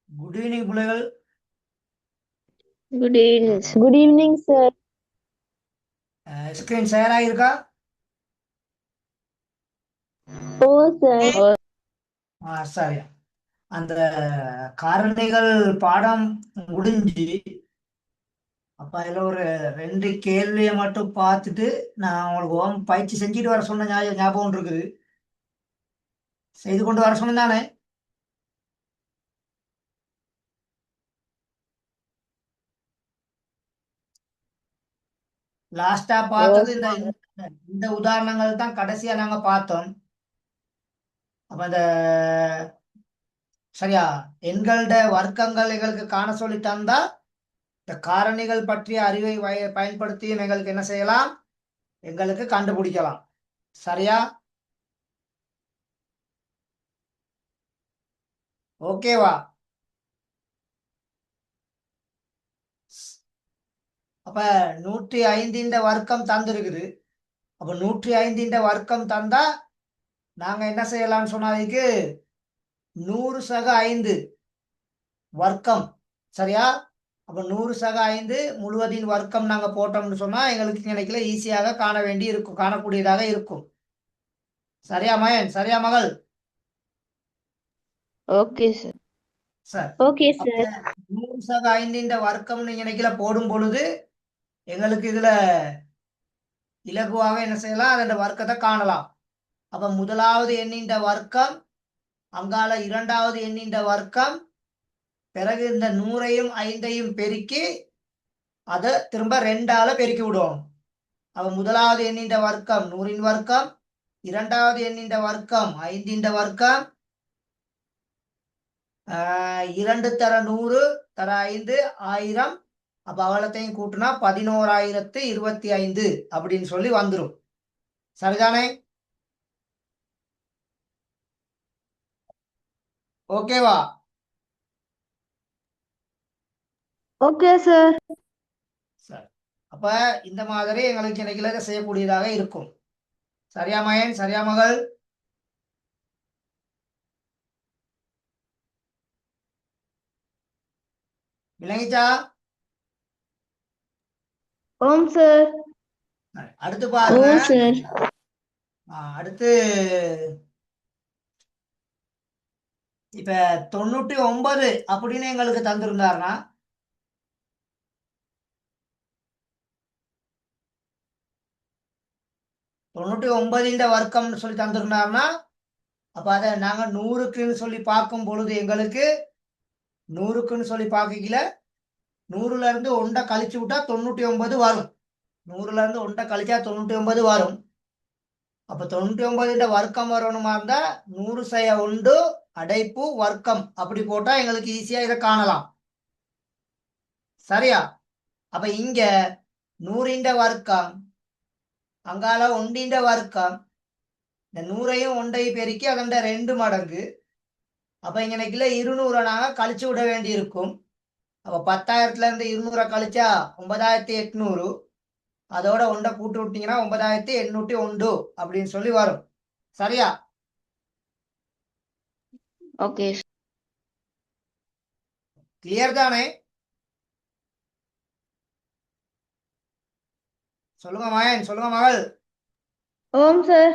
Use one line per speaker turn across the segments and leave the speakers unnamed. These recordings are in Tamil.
Good evening, பிள்ளைகள்.
Good evening. Good evening, sir.
Screen share ஆகிருக்கா?
Oh, sir. Oh,
சரி. அந்த காரணிகள் பாடம் முடிஞ்சு, அப்ப அதில் ஒரு 2 கேள்வியை மட்டும் பார்த்துட்டு நான் உங்களுக்கு பயிற்சி செஞ்சுட்டு வர சொன்ன ஞாபகம் இருக்குது. செய்து கொண்டு வர சொன்னேன் தானே? லாஸ்டா பார்த்தது
yes,
இந்த
sir.
இந்த உதாரணங்கள் தான் கடைசியா நாங்க பார்த்தோம். அப்ப இந்த சரியா எண்களோட வர்க்கங்கள் எங்களுக்கு காண சொல்லி தந்தா இந்த காரணிகள் பற்றிய அறிவை பயன்படுத்தியும் எங்களுக்கு என்ன செய்யலாம், எங்களுக்கு கண்டுபிடிக்கலாம். சரியா? ஓகேவா? அப்ப 105 வர்க்கம் தந்திருக்குது. அப்ப 105 வர்க்கம் தந்தா நாங்க என்ன செய்யலாம்னு சொன்னதுக்கு 100 சக 5 வர்க்கம். சரியா? அப்ப 100 சக 5 முழுவதின் வர்க்கம் நாங்க போட்டோம்னு சொன்னா எங்களுக்கு நினைக்கல ஈஸியாக காணக்கூடியதாக இருக்கும். சரியா மயன்? சரியா மகள்?
Okay, sir.
சார்,
Okay,
அப்ப
sir.
100 சக 5 வர்க்கம்னு நினைக்கல போடும் பொழுது எங்களுக்கு இதுல இலகுவாக என்ன செய்யலாம், அதன் வர்க்கத்தை காணலாம். அப்ப முதலாவது எண்ணின் வர்க்கம், அங்கால இரண்டாவது எண்ணின் வர்க்கம், பிறகு இந்த 100ஐயும் 5ஐயும் பெருக்கி அதை திரும்ப 2ஆல பெருக்கி விடுவோம். அப்ப முதலாவது எண்ணின் வர்க்கம் 100இன் வர்க்கம், இரண்டாவது எண்ணின் வர்க்கம் 5இன் வர்க்கம், 2 தர 100 தர 5 1000. அப்ப அவ்வளத்தையும் கூட்டினா 11,025 அப்படின்னு சொல்லி வந்துடும். சரிதானே? ஓகேவா?
Okay, sir.
சரி. அப்ப இந்த மாதிரி எங்களுக்கு இன்னைக்கு செய்யக்கூடியதாக இருக்கும். சரியா மயன்? சரியா மகள்? விளங்கிச்சா?
Sir.
அடுத்து பாருங்க.
Oh, sir.
அடுத்து இப்ப 99 அப்படின்னு எங்களுக்கு தந்திருந்தாருன்னா 99 வர்க்கம்னு சொல்லி தந்திருந்தாருன்னா அப்ப அதை நாங்க 100க்குன்னு சொல்லி பார்க்கும் பொழுது எங்களுக்கு 100க்குன்னு சொல்லி பார்க்கல 100ல இருந்து 1 கழிச்சு விட்டா 99 வரும். 100ல இருந்து 1 கழிச்சா 99 வரும். அப்ப 99 வர்க்கம் வரணுமா இருந்தா 100 செய்ய 1 அடைப்பு வர்க்கம் அப்படி போட்டா எங்களுக்கு ஈஸியா இதை காணலாம். சரியா? அப்ப இங்க 100 வர்க்கம், அங்கால 1 வர்க்கம், இந்த 100ஐயும் 1ஐயும் பெருக்கி அதன் 2 மடங்கு. அப்ப இங்க எனக்கு 200 நாங்க கழிச்சு விட வேண்டி இருக்கும். அப்ப 10,000ல இருந்து 200 கழிச்சா 9,800. அதோட 1 கூட்டு விட்டீங்கன்னா 9,801 அப்படின்னு சொல்லி வரும். சரியா?
Okay.
கிளியர் தானே? சொல்லுங்க மகன், சொல்லுங்க மகள்.
Sir.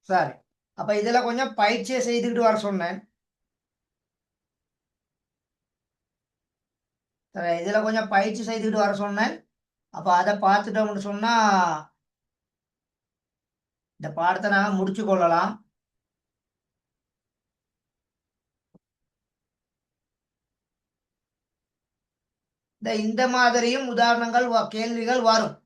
சரி. அப்ப இதுல கொஞ்சம் பயிற்சியை செய்துக்கிட்டு வர சொன்னேன். சரி, இதுல கொஞ்சம் பயிற்சி செய்துக்கிட்டு வர சொன்னேன். அப்ப அதை பார்த்துட்டோம்னு சொன்னா இந்த பாடத்தை நாங்க முடிச்சு கொள்ளலாம். இந்த மாதிரியும் உதாரணங்கள் கேள்விகள் வரும்.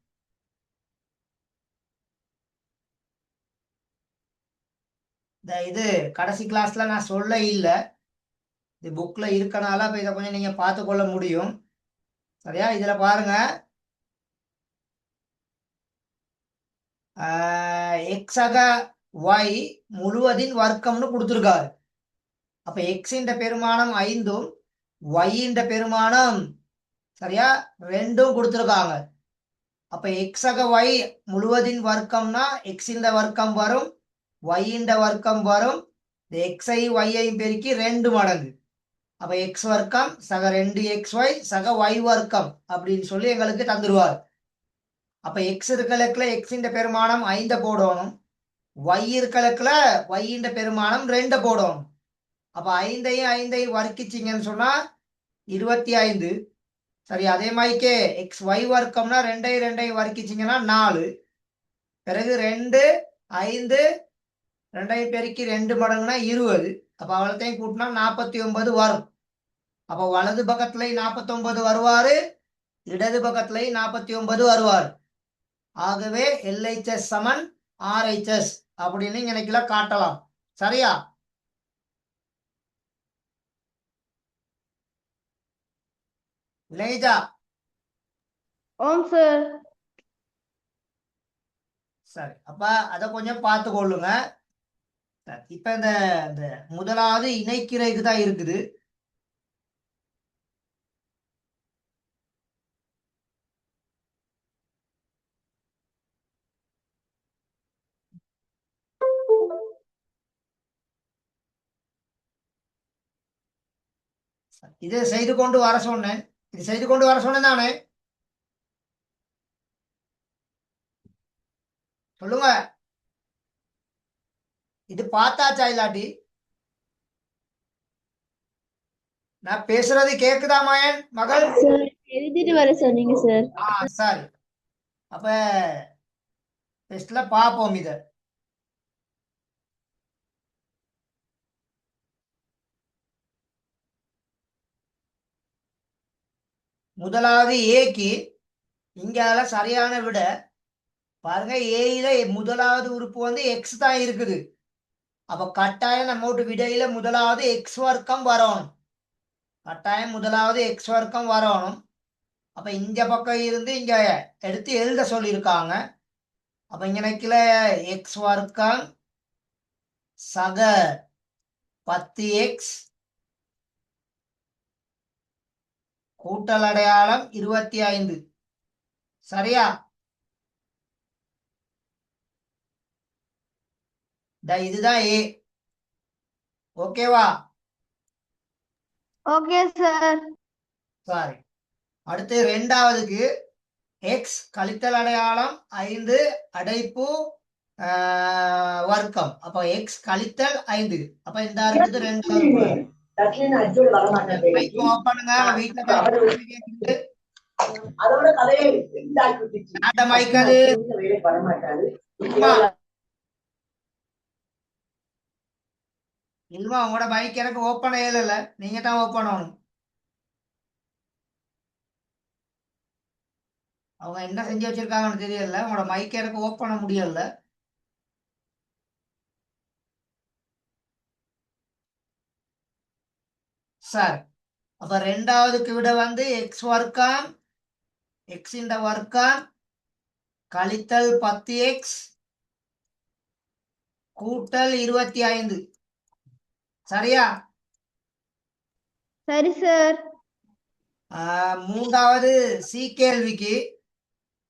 இது கடைசி கிளாஸ்ல நான் சொல்ல இல்லை, இது புக்ல இருக்கனால அப்ப இதை கொஞ்சம் நீங்க பார்த்து கொள்ள முடியும். சரியா? இதுல பாருங்க, எக்ஸக y முழுவதின் வர்க்கம்னு கொடுத்துருக்காரு. அப்ப எக்ஸின் பெருமானம் 5ம் y பெருமானம் சரியா 2ம் கொடுத்துருக்காங்க. அப்ப எக்ஸக y முழுவதின் வர்க்கம்னா எக்ஸின் வர்க்கம் வரும், y வர்க்கம் வரும். இந்த எக்ஸை y பெருக்கி 2 மடங்கு. அப்ப எக்ஸ் வர்க்கம் சக 2xy சக y வர்க்கம் அப்படின்னு சொல்லி எங்களுக்கு தந்துருவார். அப்ப எக்ஸ் இருக்கலக்குல எக்ஸின் பெருமானம் 5 போடணும், y இருக்கலக்குல y பெருமானம் 2 போடணும். அப்ப 5ஐயும் வர்க்கிச்சிங்கன்னு சொன்னா 25. சரி, அதே மாதிரிக்கே எக்ஸ் y வர்க்கம்னா 2ஐயும் வர்க்கிச்சிங்கன்னா 4. பிறகு 2 5 2ஐயும் பெருக்கி 2 மடங்குனா 20. அப்ப அவ்வளோத்தையும் கூட்டினா 49 வரும். அப்போ வலது பக்கத்துலயும் 49 வருவாரு, இடது பக்கத்துலயும் 49 வருவார். ஆகவே எல்ஹெச்எஸ் சமன் ஆர்ஹெச்எஸ் அப்படின்னு நினைக்கல காட்டலாம். சரியா? இல்லைஜா?
ஓம் சார்.
சரி, அப்ப அதை கொஞ்சம் பார்த்து கொள்ளுங்க. இப்ப இந்த முதலாவது இணைக்கிறதுக்கு தான் இருக்குது. இது செய்து கொண்டு வர சொன்னேன், இது செய்து கொண்டு வர சொன்னேன் தானே? சொல்லுங்க, இது பார்த்தாச்சா இல்லாட்டி? நான் பேசுறது கேக்குதா மாயன் மகள்?
சார் எழுதிட்டு வர சொன்னீங்க சார்.
சரி, அப்ப டெஸ்ட்ல பார்ப்போம் இத. முதலாவது ஏக்கு இங்கால சரியான விட பாருங்க, ஏயில முதலாவது உறுப்பு வந்து எக்ஸ் தான் இருக்குது. அப்ப கட்டாயம் நம்மோட்டு விடையில முதலாவது எக்ஸ் வர்க்கம் வரணும். கட்டாயம் முதலாவது எக்ஸ் வர்க்கம் வரணும். அப்ப இந்த பக்கம் இருந்து இங்க எடுத்து எழுத சொல்லியிருக்காங்க. அப்ப இங்கனைக்குல எக்ஸ் வர்க்கம் சக 10x கூட்டல் அடையாளம் 25. சரியா? இதுதான் ஏ. ஓகேவா?
Okay sir.
சாரி, அடுத்து ரெண்டாவதுக்கு எக்ஸ் கழித்தல் அடையாளம் 5 அடைப்பு வர்க்கம். அப்ப எக்ஸ் கழித்தல் 5. அப்ப இந்த இருக்குது 2. பண்ணுங்க வீட்டுல
அதோட கதையை
மைக்காது இல்லமா, உங்களோட பைக் எனக்கு ஓப்பன் செய்யல, நீங்க தான் ஓப்பன் ஆகணும். அவங்க என்ன செஞ்சு வச்சிருக்காங்கன்னு தெரியல, உங்களோட மைக் எனக்கு ஓப்பன் பண்ண முடியல. சரி, அப்ப ரெண்டாவதுக்கு விட வந்து எக்ஸ் வர்க்கம் எக்ஸ் இந்த வர்க்கம் கழித்தல் 10x கூட்டல் 25. சரியா?
சரி சார்.
மூன்றாவது சி கேள்விக்கு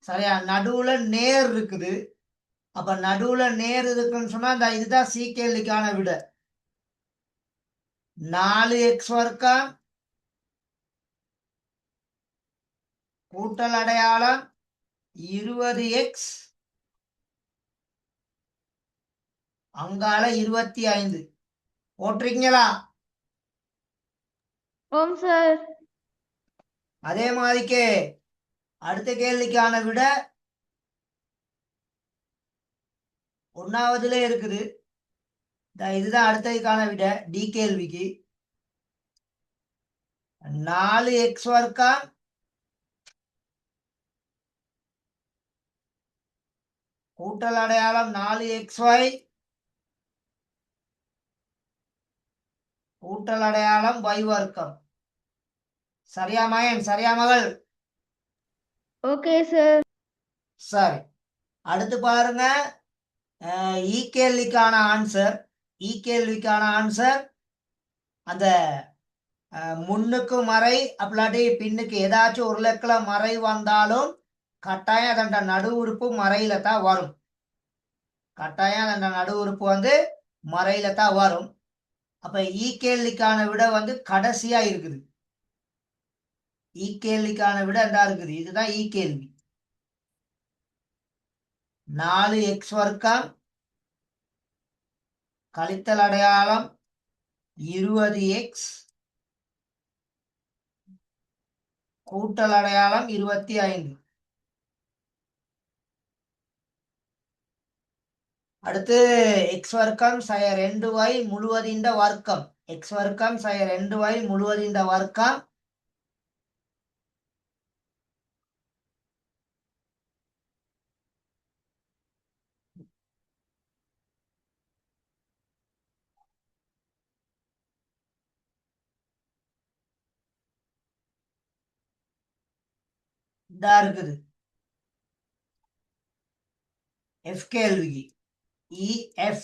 சரியா நடுவுல நேர் இருக்குது. அப்ப நடுவுல நேர் இருக்குன்னு சொன்னா இந்த இதுதான் சி கேள்விக்கான விட. 4x வர்க்கம் கூட்டல் அடையாளம் 20x அங்கால 25 போட்டிருக்கீங்களா?
ஓம் சார்.
அதே மாதிரிக்கே அடுத்த கேள்விக்கான விட 1வதுல இருக்குது. இதுதான் அடுத்ததுக்கான விட டி கேள்விக்கு. 4x வர்க்கம் கூட்டல் அடையாளம் 4xy கூட்டல் அடையாளம் y வர்க்கம். சரியா மகன்? சரியா மகள்?
Okay sir.
சரி, அடுத்து பாருங்க, ஈ கேள்விக்கான ஆன்சர். ஈ கேள்விக்கான ஆன்சர் அந்த முன்னுக்கு மறை அப்படி பின்னுக்கு ஏதாச்சும் ஒரு லெக்கில் மறை வந்தாலும் கட்டாயம் அதோட நடு உறுப்பு மறையில தான் வரும். கட்டாயம் அதோட நடு உறுப்பு வந்து மறையில தான் வரும். அப்ப கேள்விக்கான விட வந்து கடைசியா இருக்குது. கேள்விக்கான விட என்ன இருக்குது? இதுதான் கேள்வி. 4x வர்க்கம் கழித்தல் அடையாளம் 20x கூட்டல் அடையாளம் 25. அடுத்து x வர்க்கம் சய 2y முழுவதின் வர்க்கம். x வர்க்கம் சய 2y முழுவதின் வர்க்கம் இதா இருக்குது. f கேள்விக்கு EF.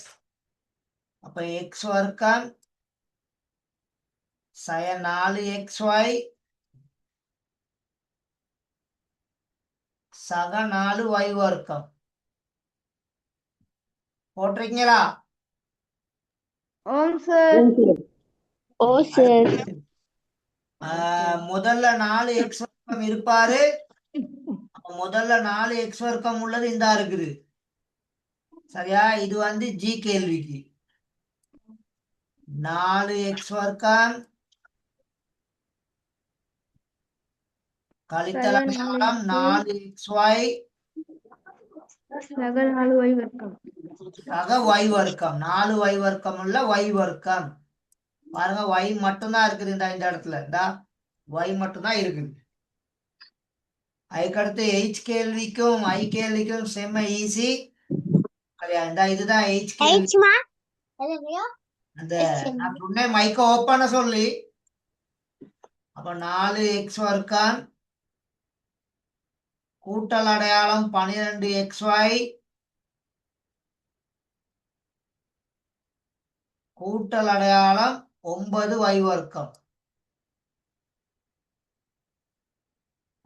அப்ப x வர்க்கம் சய 4xy சக 4y வர்க்கம் போட்டிருக்கீங்களா?
ஓம் சார்.
Oh sir.
முதல்ல 4x வர்க்கம் இருப்பாரு. முதல்ல 4x வர்க்கம் உள்ளது இந்த இருக்குது. சரியா? இது வந்து G கேள்விக்கு 4x வர்க்கம் கழித்தல் அடையாளம் 4xy
சக 4y வர்க்கம்
சக y வர்க்கம். 4y வர்க்கம் உள்ள y வர்க்கம். பாருங்க y மட்டும்தான் இருக்குது இந்த இடத்துல. y மட்டும்தான் இருக்குது. அதுக்கடுத்து h கேள்விக்கும் I கேள்விக்கும் செம்ம ஈஸி. இதுதான் h கேள்வி. அந்த நான் சொன்னேன் மைக்க ஓப்பன சொல்லி. அப்ப 4x வர்க்கம் கூட்டல் அடையாளம் 12xy கூட்டல் அடையாளம் 9y வர்க்கம்.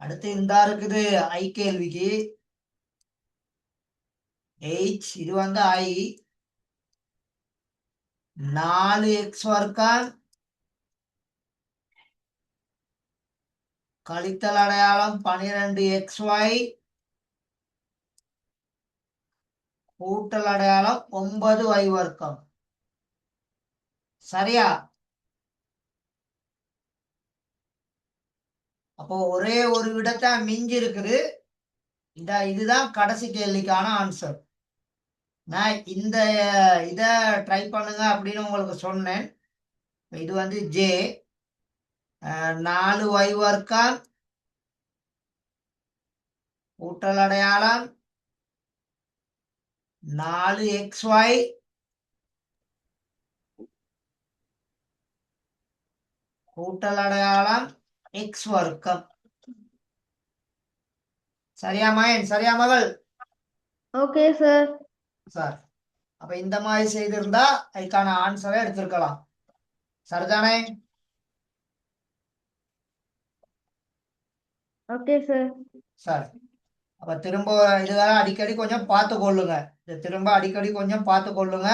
அடுத்து இந்த இருக்குது I கேள்விக்கு h. இது வந்து I 4x வர்க்கம் கழித்தல் அடையாளம் 12xy கூட்டல் அடையாளம் 9y வர்க்கம். சரியா? அப்போ ஒரே ஒரு விடத்தான் மிஞ்சி இருக்குது. இதுதான் கடைசி கேள்விக்கான ஆன்சர். நான் இத ட்ரை பண்ணுங்க அப்படின்னு உங்களுக்கு சொன்னேன். இது வந்து J 4y வர்க்கம் கூட்டல் அடையாளம் 4xy கூட்டல் அடையாளம் x வர்க்கம். சரியா மகன்? சரியா மகள்?
Okay sir.
சார் அப்ப இந்த மாதிரி செய்திருந்தா அதுக்கான ஆன்சரை எடுத்திருக்கலாம். சரிதானே?
Okay sir.
சரி. அப்ப திரும்ப இதெல்லாம் அடிக்கடி கொஞ்சம் பார்த்து கொள்ளுங்க. திரும்ப அடிக்கடி கொஞ்சம் பார்த்து கொள்ளுங்க.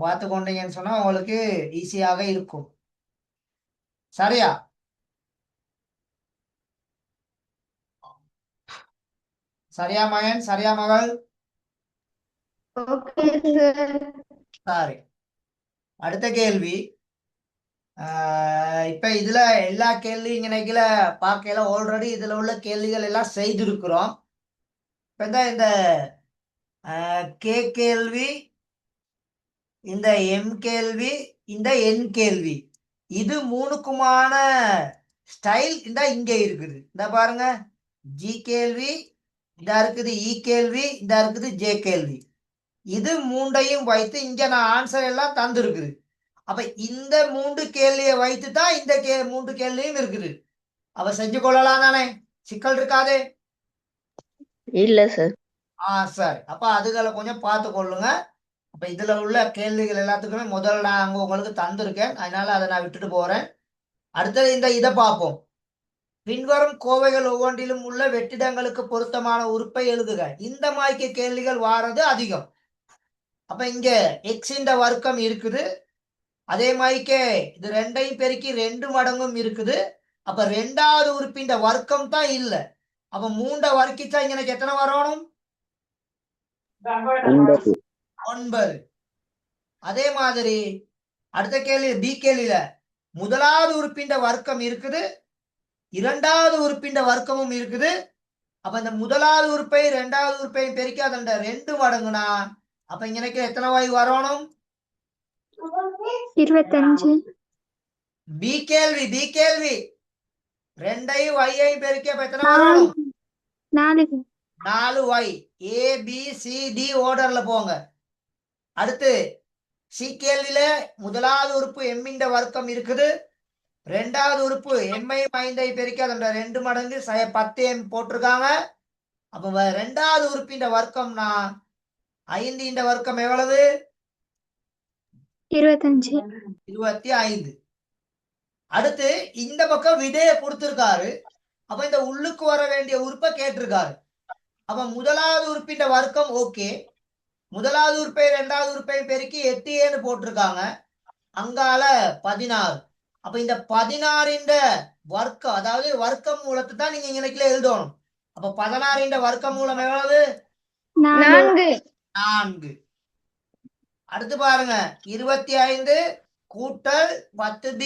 பார்த்து கொண்டீங்கன்னு சொன்னா உங்களுக்கு ஈஸியாக இருக்கும். சரியா? சரியா மகன்? சரியா மகள்?
Okay sir.
சரி. அடுத்த கேள்வி. இப்ப இதுல எல்லா கேள்வியும் இன்னைக்குல பார்க்கல. ஆல்ரெடி இதுல உள்ள கேள்விகள் எல்லாம் செய்திருக்கிறோம். இப்ப இந்த கே கேள்வி, இந்த எம் கேள்வி, இந்த என் கேள்வி, இது மூணுக்குமான ஸ்டைல் இங்க இருக்குது. இந்த பாருங்க, ஜி கேள்வி இந்த இருக்குது, இ கேள்வி இந்த இருக்குது, ஜே கேள்வி. இது மூண்டையும் வைத்து இங்க நான் ஆன்சர் எல்லாம் தந்திருக்குது. அப்ப இந்த 3 கேள்வியை வைத்து தான் இந்த 3 கேள்வியும் இருக்குது. அவ செஞ்சு கொள்ளலாம் தானே? சிக்கல் இருக்காதே?
இல்ல சார்.
சரி. அப்ப அதுகளை கொஞ்சம் பார்த்து கொள்ளுங்க. அப்ப இதுல உள்ள கேள்விகள் எல்லாத்துக்குமே முதல்ல நான் அங்க உங்களுக்கு தந்திருக்கேன். அதனால அதை நான் விட்டுட்டு போறேன். அடுத்தது இதை பார்ப்போம். பின்வரும் கோவைகள் ஒவ்வொன்றிலும் உள்ள வெற்றிடங்களுக்கு பொருத்தமான உறுப்பை எழுதுக. இந்த மாதிரி கேள்விகள் வாரது அதிகம். அப்ப இங்க x வர்க்கம் இருக்குது. அதே மாதிரிக்கே இது ரெண்டையும் பெருக்கி 2 மடங்கும் இருக்குது. அப்ப 2வது உறுப்பின் வர்க்கம் தான் இல்ல. அப்ப 3 வர்க்கிச்சா இங்க எனக்கு எத்தனை வரணும்? 9. அதே மாதிரி அடுத்த கேள்வி பி கேள்வியில முதலாவது உறுப்பின் வர்க்கம் இருக்குது, 2வது உறுப்பின் வர்க்கமும் இருக்குது. அப்ப இந்த முதலாவது உறுப்பை 2வது உறுப்பையும் பெருக்கி அதன் 2 மடங்குனா அப்ப இங்க எனக்கு எத்தனை வாய் வரணும்?
25.
பி கேள்வி 2ஐயும் y-ஐயும் பெருக்கி அப்ப எத்தனை வரணும்?
4.
4 y. A B C D ஆர்டர்ல போங்க. அடுத்து சி கேள்வியில முதலாவது உறுப்பு m இன் வர்க்கம் இருக்குது, 2வது உறுப்பு m-ஐயும் 5ஐயும் பெருக்கி அதன் 2 மடங்கு 10m போட்டிருக்காங்க. அப்ப 2வது உறுப்பின் வர்க்கம்னா 5 இன் வர்க்கம் எவ்வளவு?
25.
25. அடுத்து இந்த பக்கம் விதைய கொடுத்திருக்காரு. அப்ப இந்த உள்ளுக்கு வர வேண்டிய உறுப்பை கேட்டிருக்காரு. அப்ப முதலாவது உறுப்பின் வர்க்கம் ஓகே, முதலாவது உறுப்பை 2வது உறுப்பையும் பெருக்கி 8 போட்டிருக்காங்க. அங்கால 16. அப்ப இந்த 16 வர்க்கம், அதாவது வர்க்க மூலத்தை தான் நீங்க இங்க எழுதணும். அப்ப 16 வர்க்க மூலம் எவ்வளவு? 4. அடுத்து பாருங்க 25 கூட்டல் 10b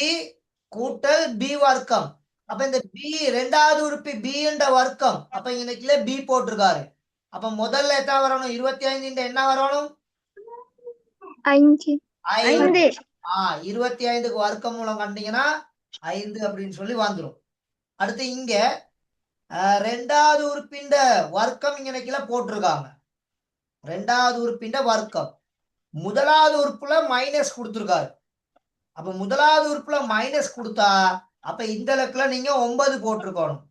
கூட்டல் b வர்க்கம். அப்ப இந்த b 2வது உறுப்பு b என்ற வர்க்கம். அப்ப இன்னைக்குல b போட்டிருக்காரு. அப்ப முதல்ல எத்தனை வரணும்? 25 என்ன வரணும்?
5.
25க்கு வர்க்க மூலம் கண்டீங்கன்னா 5 அப்படின்னு சொல்லி வந்துடும். அடுத்து இங்க 2வது உறுப்பின் வர்க்கம் இன்னைக்குல போட்டிருக்காங்க. 2வது உறுப்பின் வர்க்கம் முதலாவது உறுப்புல மைனஸ் கொடுத்திருக்காரு. அப்ப முதலாவது உறுப்புல மைனஸ் கொடுத்தா அப்ப இந்த இலக்குல நீங்க 9 போட்டிருக்கணும்.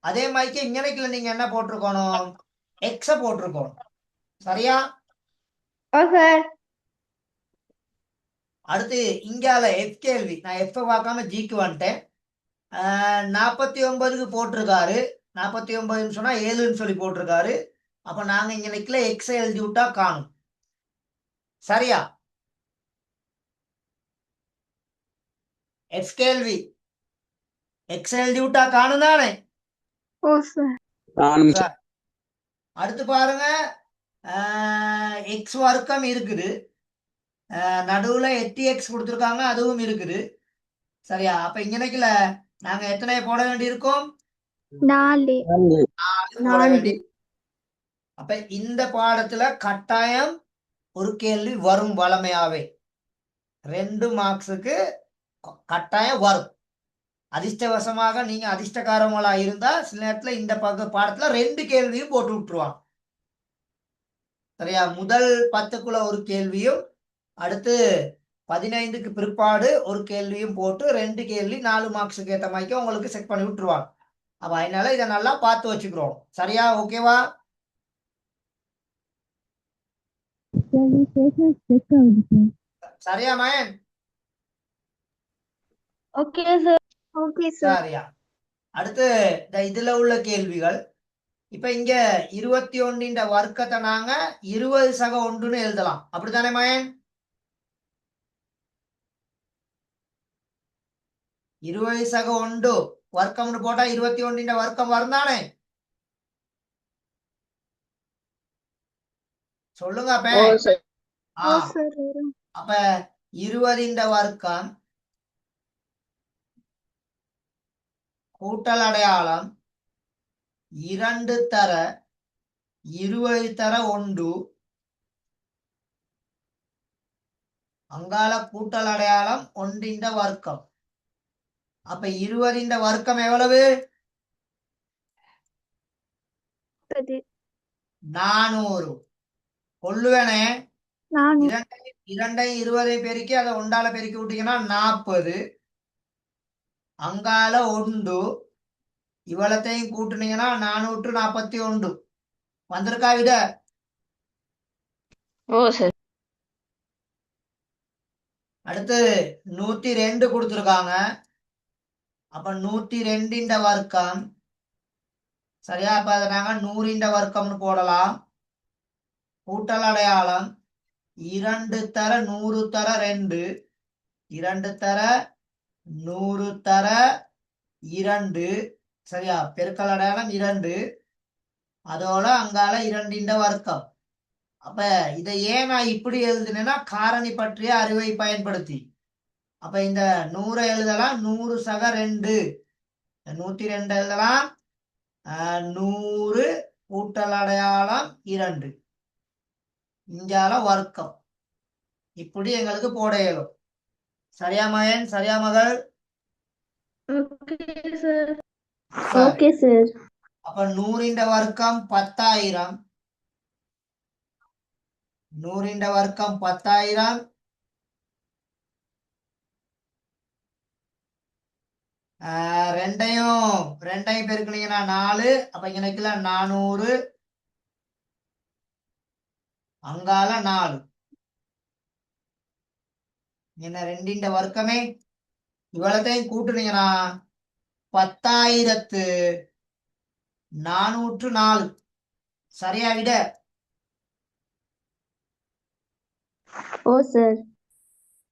அதே மாதிரி இங்கனைக்குல நீங்க என்ன போட்டிருக்கணும்? எக்ஸ போட்டிருக்கணும். சரியா? அடுத்து இங்கால எஃப் கேள்வி. நான் எஃப் பார்க்காம ஜிக்கு வந்துட்டேன். 49க்கு போட்டிருக்காரு. 49 சொன்னா 7ன்னு சொல்லி போட்டிருக்காரு. அப்ப நாங்க இங்கனைக்குல எக்ஸ எழுதி விட்டா காணும். சரியா? எஃப் கேள்வி எக்ஸ் எழுதி விட்டா காணும் தானே? அடுத்து பாருங்க எக்ஸ் வர்க்கம் இருக்குது, நடுவுல 8x கொடுத்துருக்காங்க, அதுவும் இருக்குது. சரியா? அப்ப இங்கனைக்குல நாங்க எத்தனை போட வேண்டியிருக்கோம்?
4.
4 போட வேண்டி. அப்ப இந்த பாடத்துல கட்டாயம் ஒரு கேள்வி வரும். வளமையாவே 2 மார்க்ஸுக்கு கட்டாயம் வரும். அதிர்ஷ்டவசமாக நீங்க அதிர்ஷ்டக்காரங்களா இருந்தா சில நேரத்துல இந்த பாடத்துல 2 கேள்வியும் போட்டு விட்டுருவாங்க. சரியா? முதல் 10க்குள்ள ஒரு கேள்வியும் அடுத்து 15க்கு பிற்பாடு ஒரு கேள்வியும் போட்டு 2 கேள்வி 4 மார்க்ஸுக்கு ஏற்ற மாதிரி உங்களுக்கு செக் பண்ணி விட்டுருவாங்க. அப்ப அதனால இதை நல்லா பார்த்து வச்சுக்கிறோம். சரியா? ஓகேவா? சரியா மயன்? சரியா? அடுத்து இதுல உள்ள கேள்விகள். இப்ப இங்க 21 வர்க்கத்தை நாங்க 20 சக 1ன்னு எழுதலாம். அப்படித்தானே மயன்? 20 சக 1 வர்க்கம்னு போட்டா 21 வர்க்கம் வருந்தானே? சொல்லுங்க அப்ப. அப்ப 20 வர்க்கம் கூட்டல் அடையாளம் 2 தர 20 தர 1 அங்கால கூட்டல் அடையாளம் 1 வர்க்கம். அப்ப 20 வர்க்கம் எவ்வளவு? 400. கொள்ளுவேனே 2ஐயும் 20ஐயும் பெருக்கி அதை 1ஆல பெருக்கி விட்டீங்கன்னா 40. அங்கால 1 இவ்வளத்தையும் கூட்டுனீங்கன்னா 441 வந்திருக்கா விட? அடுத்து 102 கொடுத்துருக்காங்க. அப்ப 102 வர்க்கம். சரியா? அப்ப அதை நாங்க 100 வர்க்கம்னு போடலாம். கூட்டல் அடையாளம் 2 தர 100 தர 2 2 தர 100 தர 2 சரியா பெருக்கல் அடையாளம் 2 அதோட அங்கால 2 வர்க்கம். அப்ப இதை ஏன் நான் இப்படி எழுதுனேன்னா காரணி பற்றிய அறிவை பயன்படுத்தி. அப்ப இந்த 100 எழுதலாம் 100 சக 2 102 எழுதலாம் 100 கூட்டல் அடையாளம் 2 இங்கால வர்க்கம். இப்படி எங்களுக்கு போட இயலும். சரியா மகன் சரியா மகள்?
Okay sir.
சரி.
Okay sir.
அப்ப 100 வர்க்கம் 10,000 100 வர்க்கம் 10,000 ரெண்டையும் பெருக்குனீங்கன்னா 4 அப்ப இங்க 400 அங்கால 4 என்ன 2 வர்க்கமே இவ்வளத்தையும் கூட்டுனீங்கன்னா 10,404 சரியா விட?
ஓ சார்.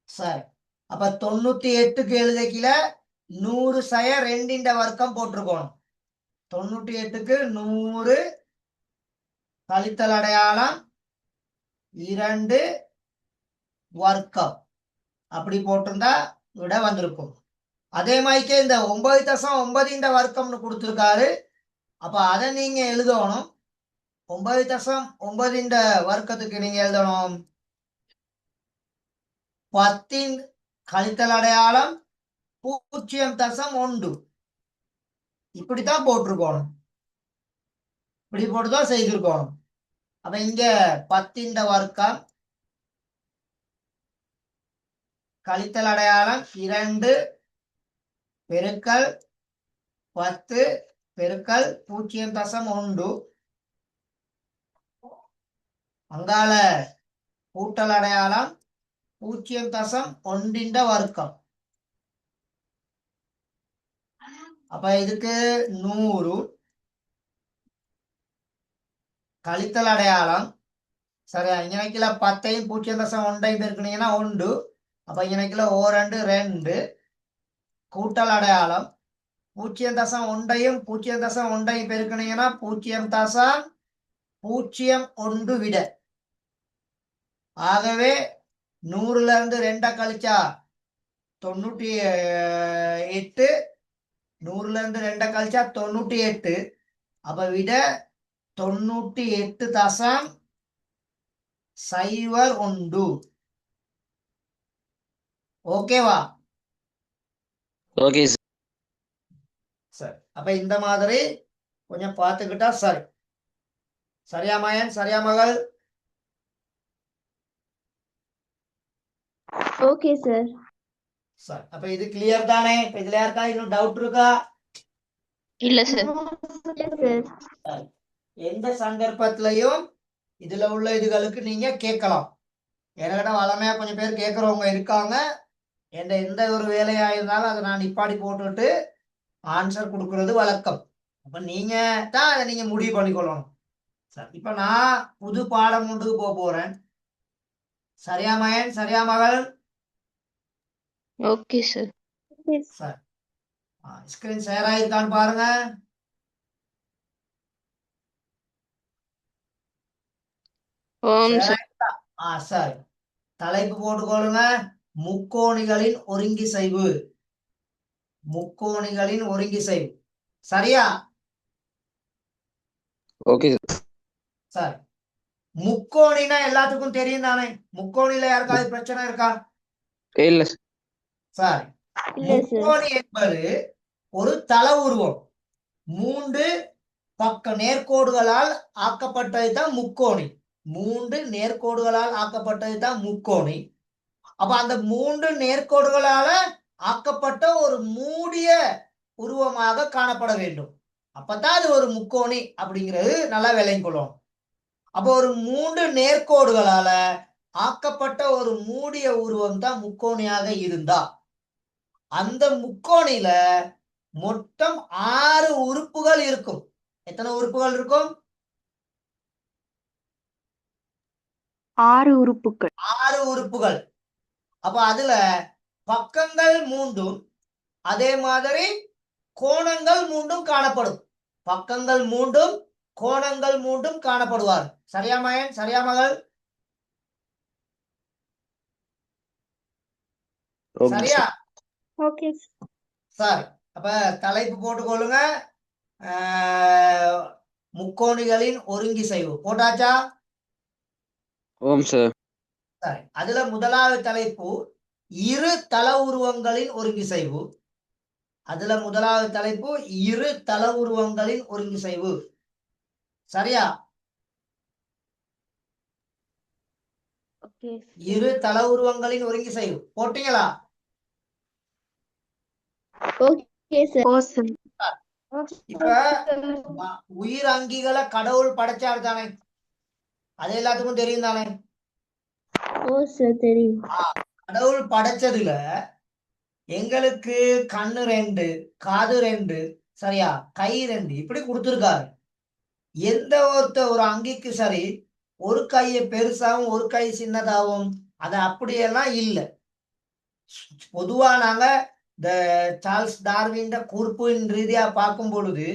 சரி அப்ப 98க்கு எழுதக்கில 100 சய 2 வர்க்கம் போட்டிருக்கணும். 98க்கு 100 கழித்தல் அடையாளம் 2 வர்க்கம் அப்படி போட்டிருந்தா விட வந்திருக்கும். அதே மாதிரிக்கே இந்த 9.9 வர்க்கம்னு கொடுத்துருக்காரு. அப்ப அதை நீங்க எழுதணும். 9.9 வர்க்கத்துக்கு நீங்க எழுதணும் 10 கழித்தல் அடையாளம் 0.1 இப்படித்தான் போட்டிருக்கணும். இப்படி போட்டுதான் செய்திருக்கணும். அப்ப இங்க 10 வர்க்கம் கழித்தல் அடையாளம் 2 பெருக்கல் 10 பெருக்கல் 0.1 அங்கால கூட்டல் அடையாளம் 0.1 வர்க்கம். அப்ப இதுக்கு 100 கழித்தல் அடையாளம் சரியா இங்கனைக்குல 10ஐயும் 0.1ஐயும் பெருக்குனீங்கன்னா 1 அப்ப இங்கனைக்குல 2 கூட்டல் அடையாளம் 0.1ஐயும் 0.1ஐயும் பெருக்குனீங்கன்னா 0.01 விட. ஆகவே 100ல இருந்து 2 கழிச்சா 98 100ல இருந்து 2 கழிச்சா 98 அப்ப விட 98.01 ஓகேவா?
ஓகே
சரி அப்ப இந்த மாதிரி கொஞ்சம் பார்த்துக்கிட்டா சரி. சரியா மகன் சரியா மகள்?
Okay sir.
சரி அப்ப இது கிளியர் தானே? இப்ப இதுல யாருக்கா இன்னும் டவுட் இருக்கா?
இல்ல சார்.
சரி. எந்த சந்தர்ப்பத்திலையும் இதுல உள்ள இதுகளுக்கு நீங்க கேட்கலாம். எனக்கிட்ட வளமையா கொஞ்சம் பேர் கேட்கறவங்க இருக்காங்க. எந்த ஒரு வேலையா இருந்தாலும் அதை நான் நிப்பாடி போட்டுட்டு ஆன்சர் கொடுக்கறது வழக்கம். அப்ப நீங்க தான் அதை நீங்க முடிவு பண்ணிக்கொள்ளணும். சரி இப்ப நான் புது பாடம் ஒன்றுக்கு போறேன். சரியா மகன் சரியா மகள்?
Okay sir.
சரி ஸ்கிரீன் ஷேர் ஆயிருக்கான்னு பாருங்க.
ஓம்
share
சார்.
ஆயிருக்கா? சரி தலைப்பு போட்டுக்கொள்ளுங்க முக்கோணிகளின் ஒருங்கிசைவு. முக்கோணிகளின் ஒருங்கிசைவு சரியா?
ஓகே
சரி முக்கோணினா எல்லாத்துக்கும் தெரியும் தானே? முக்கோணில யாருக்காவது பிரச்சனை இருக்கா?
இல்ல
சரி
இல்ல சார்.
முக்கோணி என்பது ஒரு தள உருவம். 3 பக்க நேர்கோடுகளால் ஆக்கப்பட்டதுதான் முக்கோணி. 3 நேர்கோடுகளால் ஆக்கப்பட்டதுதான் முக்கோணி. அப்ப அந்த 3 நேர்கோடுகளால ஆக்கப்பட்ட ஒரு மூடிய உருவமாக காணப்பட வேண்டும். அப்பதான் அது ஒரு முக்கோணி அப்படிங்கிறது நல்லா விளங்கிக் கொள்ளணும். அப்போ ஒரு 3 நேர்கோடுகளால ஆக்கப்பட்ட ஒரு மூடிய உருவம் தான் முக்கோணியாக இருந்தா அந்த முக்கோணில மொத்தம் 6 உறுப்புகள் இருக்கும். எத்தனை உறுப்புகள் இருக்கும்?
6 உறுப்புகள்.
6 உறுப்புகள். அப்ப அதுல பக்கங்கள் மூன்றும் அதே மாதிரி கோணங்கள் மூன்றும் காணப்படும். பக்கங்கள் மூன்றும் கோணங்கள் மூன்றும் காணப்படுவார். சரியா மகன்? சரியா மகள்?
ஓகே
சரியா?
ஓகே
சரி, அப்ப தலைப்பு போட்டுக்கொள்ளுங்க. முக்கோணிகளின் ஒருங்கிசைவு போட்டாச்சா?
ஓம் சார்.
சரி, அதுல முதலாவது தலைப்பு இரு தல உருவங்களின் ஒருங்கிசைவு. அதுல முதலாவது தலைப்பு இரு தல உருவங்களின் ஒருங்கிசைவு. சரியா?
ஓகே
இரு தல உருவங்களின் ஒருங்கிசைவு போட்டீங்களா?
Okay sir. Oh sir.
இப்ப உயிர் அங்கிகளை கடவுள் படைச்சார் தானே? அது எல்லாத்துக்கும் தெரியும் தானே?
ஓ சார் தெரியும்.
கடவுள் படைச்சதுல எங்களுக்கு கண்ணு 2, காது 2, சரியா, கை 2 இப்படி கொடுத்திருக்காரு. எந்த ஒரு அங்கிக்கு சரி ஒரு கையை பெருசாவும் ஒரு கை சின்னதாகவும் அது அப்படியெல்லாம் இல்லை. பொதுவா நாங்க இந்த சார்ல்ஸ் டார்வின் கூர்ப்பின் ரீதியா பார்க்கும் பொழுது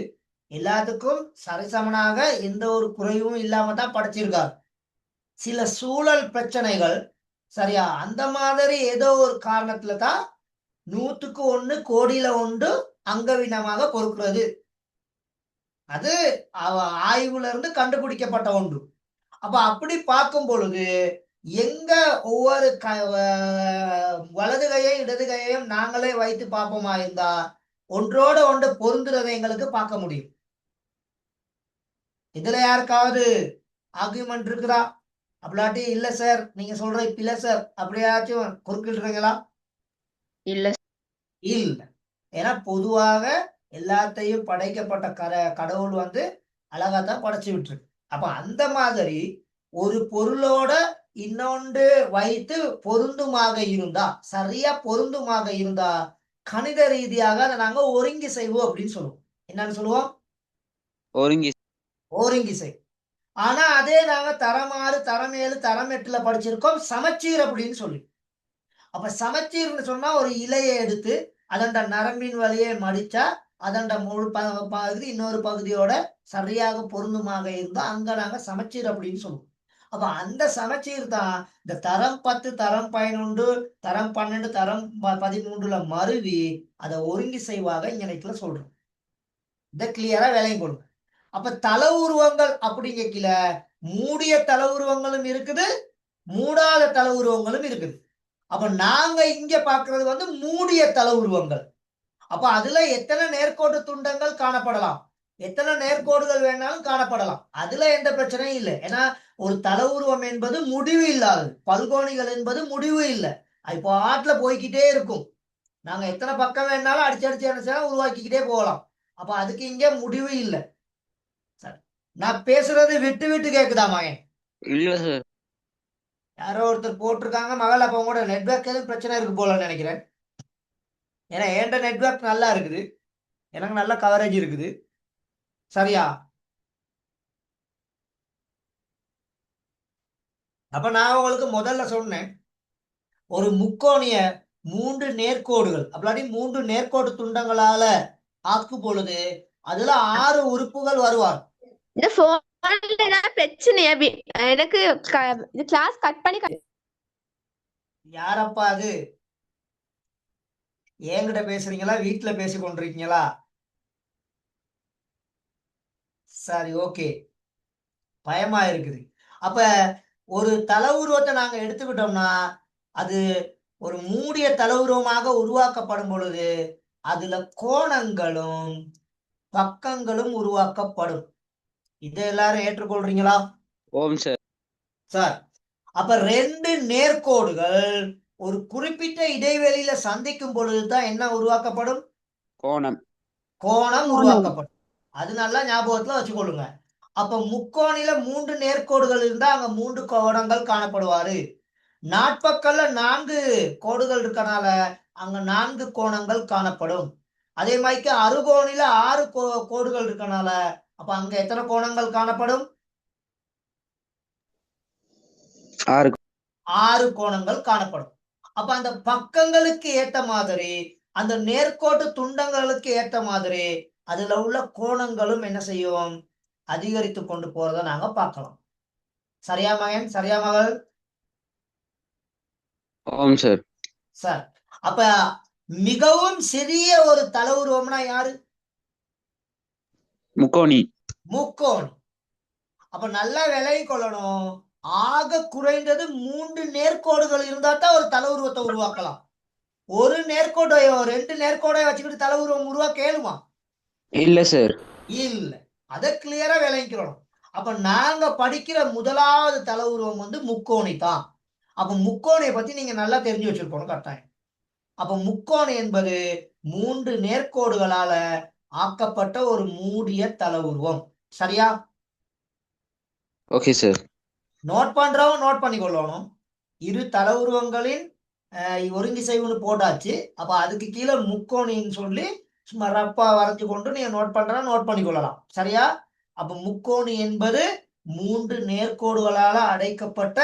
எல்லாத்துக்கும் சரிசமனாக எந்த ஒரு குறைவும் இல்லாம தான் படைச்சிருக்காரு. சில சூழல் பிரச்சனைகள், சரியா, அந்த மாதிரி ஏதோ ஒரு காரணத்துல தான் 100க்கு 1 கோடியில 1 அங்கவீனமாக பொறுக்கிறது. அது ஆய்வுல இருந்து கண்டுபிடிக்கப்பட்ட ஒன்று. அப்ப அப்படி பார்க்கும் பொழுது எங்க ஒவ்வொரு வலது கையையும் இடது கையையும் நாங்களே வைத்து பார்ப்போமா இருந்தா ஒன்றோட ஒன்று பொருந்துறதை எங்களுக்கு பார்க்க முடியும். இதுல யாருக்காவது ஆர்குமெண்ட் இருக்குதா? அப்படிலாட்டி இல்ல சார் நீங்க சொல்ற இல்ல சார் அப்படியாச்சும் குறுக்கிடுறீங்களா?
இல்ல
இல்ல. ஏன்னா பொதுவாக எல்லாத்தையும் படைக்கப்பட்ட கடவுள் அழகாத்தான் படைச்சு விட்டுருக்கு. அப்ப அந்த மாதிரி ஒரு பொருளோட இன்னொன்று வைத்து பொருந்துமாக இருந்தா, சரியா பொருந்துமாக இருந்தா கணித ரீதியாக அதை நாங்க ஒருங்கிசைவு அப்படின்னு சொல்லுவோம். என்னன்னு சொல்லுவோம்? ஒருங்கிசை. ஆனா அதே நாங்க தரம் 6, தரம் 7, தரம் 8ல படிச்சிருக்கோம் சமச்சீர் அப்படின்னு சொல்லி. அப்ப சமச்சீர்னு சொன்னா ஒரு இலையை எடுத்து அதண்ட நரம்பின் வழியே மடிச்சா அதண்ட முழு பகுதி இன்னொரு பகுதியோட சரியாக பொருந்துமாக இருந்தா அங்க நாங்க சமச்சீர் அப்படின்னு சொல்லுவோம். அப்ப அந்த சமச்சீர் தான் இந்த தரம் 10, தரம் 11, தரம் 12, தரம் 13ல மருவி அதை ஒருங்கிசைவாக இங்க சொல்றோம். இதை கிளியரா விலையும் கொடுங்க. அப்ப தல உருவங்கள் அப்படிங்கல மூடிய தல உருவங்களும் இருக்குது, மூடாத தல உருவங்களும் இருக்குது. அப்ப நாங்க இங்க பாக்குறது மூடிய தல உருவங்கள். அப்ப அதுல எத்தனை நேர்கோட்டு துண்டங்கள் காணப்படலாம், எத்தனை நேர்கோடுகள் வேணாலும் காணப்படலாம். அதுல எந்த பிரச்சனையும் இல்லை. ஏன்னா ஒரு தல உருவம் என்பது முடிவு இல்லாதது, பல்கோணிகள் என்பது முடிவு இல்லை. இப்போ ஆட்டுல போய்கிட்டே இருக்கும். நாங்க எத்தனை பக்கம் வேணாலும் அடிச்சு என்ன உருவாக்கிக்கிட்டே போகலாம். அப்ப அதுக்கு இங்க முடிவு இல்லை. நான் பேசுறது விட்டு விட்டு கேக்குதா மகன்?
இல்ல சார்.
யாரோ ஒருத்தர் போட்டிருக்காங்க மகள், அப்ப உங்களோட நெட்வொர்க் எதுவும் பிரச்சனை இருக்கு போலன்னு நினைக்கிறேன். ஏன்னா என்கிட்ட நெட்வொர்க் நல்லா இருக்குது, எனக்கு நல்ல கவரேஜ் இருக்குது. சரியா? அப்ப நான் உங்களுக்கு முதல்ல சொன்னேன், ஒரு முக்கோணிய 3 நேர்கோடுகள் அப்படி 3 நேர்கோடு துண்டங்களால ஆக்கும் பொழுது அதுல 6 உறுப்புகள் வருவார்.
இந்த போன்ல ஏதாவது பிரச்சனையா? எனக்கு இது கிளாஸ் கட் பண்ணி
யாரப்பா அது? என்கிட்ட பேசுறீங்களா, வீட்டுல பேசி கொண்டிருக்கீங்களா? சரி, ஓகே. பயமா இருக்குது. அப்ப ஒரு தல உருவத்தை நாங்க எடுத்துக்கிட்டோம்னா அது ஒரு மூடிய தல உருவமாக உருவாக்கப்படும் பொழுது அதுல கோணங்களும் பக்கங்களும் உருவாக்கப்படும். இதை எல்லாரும் ஏற்றுக்கொள்றீங்களா?
ஓம் சார்.
சார், அப்ப 2 நேர்கோடுகள் ஒரு குறிப்பிட்ட இடைவெளியில சந்திக்கும் பொழுதுதான் என்ன உருவாக்கப்படும்? கோணம் உருவாக்கப்படும். அது நல்லா ஞாபகத்துல வச்சுக்கொள்ளுங்க. அப்ப முக்கோணில 3 நேர்கோடுகள் இருந்தா அங்க 3 கோணங்கள் காணப்படுவாரு. நாட்பக்கல்ல 4 கோடுகள் இருக்கனால அங்க 4 கோணங்கள் காணப்படும். அதே மாதிரி அறுகோணில 6 கோடுகள் இருக்கனால அப்ப அங்க எத்தனை கோணங்கள் காணப்படும்? 6 கோணங்கள் காணப்படும். அப்ப அந்த பக்கங்களுக்கு ஏத்த மாதிரி அந்த நேர்கோட்டு துண்டங்களுக்கு ஏத்த மாதிரி அதுல உள்ள கோணங்களும் என்ன செய்யும், அதிகரித்து கொண்டு போறதை நாங்க பார்க்கலாம். சரியா மகன், சரியா மகள்?
ஓம் சார்.
சார், அப்ப மிகவும் சிறிய ஒரு தல உருவம்னா யாரு?
முக்கோணி.
முக்கோணி. அப்ப நல்லா விலகி கொள்ளணும், ஆக குறைந்தது 3 நேர்கோடுகள் இருந்தா தான் ஒரு தல உருவத்தை உருவாக்கலாம். ஒரு நேர்கோடையோ 2 நேர்கோடையோ வச்சுக்கிட்டு தல உருவம் உருவாக்க இயலுமா?
இல்ல சார்.
இல்ல. அதை கிளியரா விளங்கிக்கிறோம். அப்ப நாங்க படிக்கிற முதலாவது தல உருவம் வந்து முக்கோணி தான். அப்ப முக்கோணியை பத்தி நீங்க நல்லா தெரிஞ்சு வச்சிருக்கணும் கட்டாயம். அப்ப முக்கோணி என்பது 3 நேர்கோடுகளால ஆக்கப்பட்ட ஒரு மூடிய தல உருவம். சரியா?
Okay sir.
நோட் பண்றவங்க நோட் பண்ணி கொள்ளணும். இரு தல உருவங்களின் ஒருங்கிசைவுன்னு போட்டாச்சு. அப்ப அதுக்கு கீழே முக்கோணின்னு சொல்லி சும்மா ரப்பா வரைஞ்சு கொண்டு நீங்க நோட் பண்றா நோட் பண்ணி கொள்ளலாம். சரியா? அப்ப முக்கோணி என்பது 3 நேர்கோடுகளால அடைக்கப்பட்ட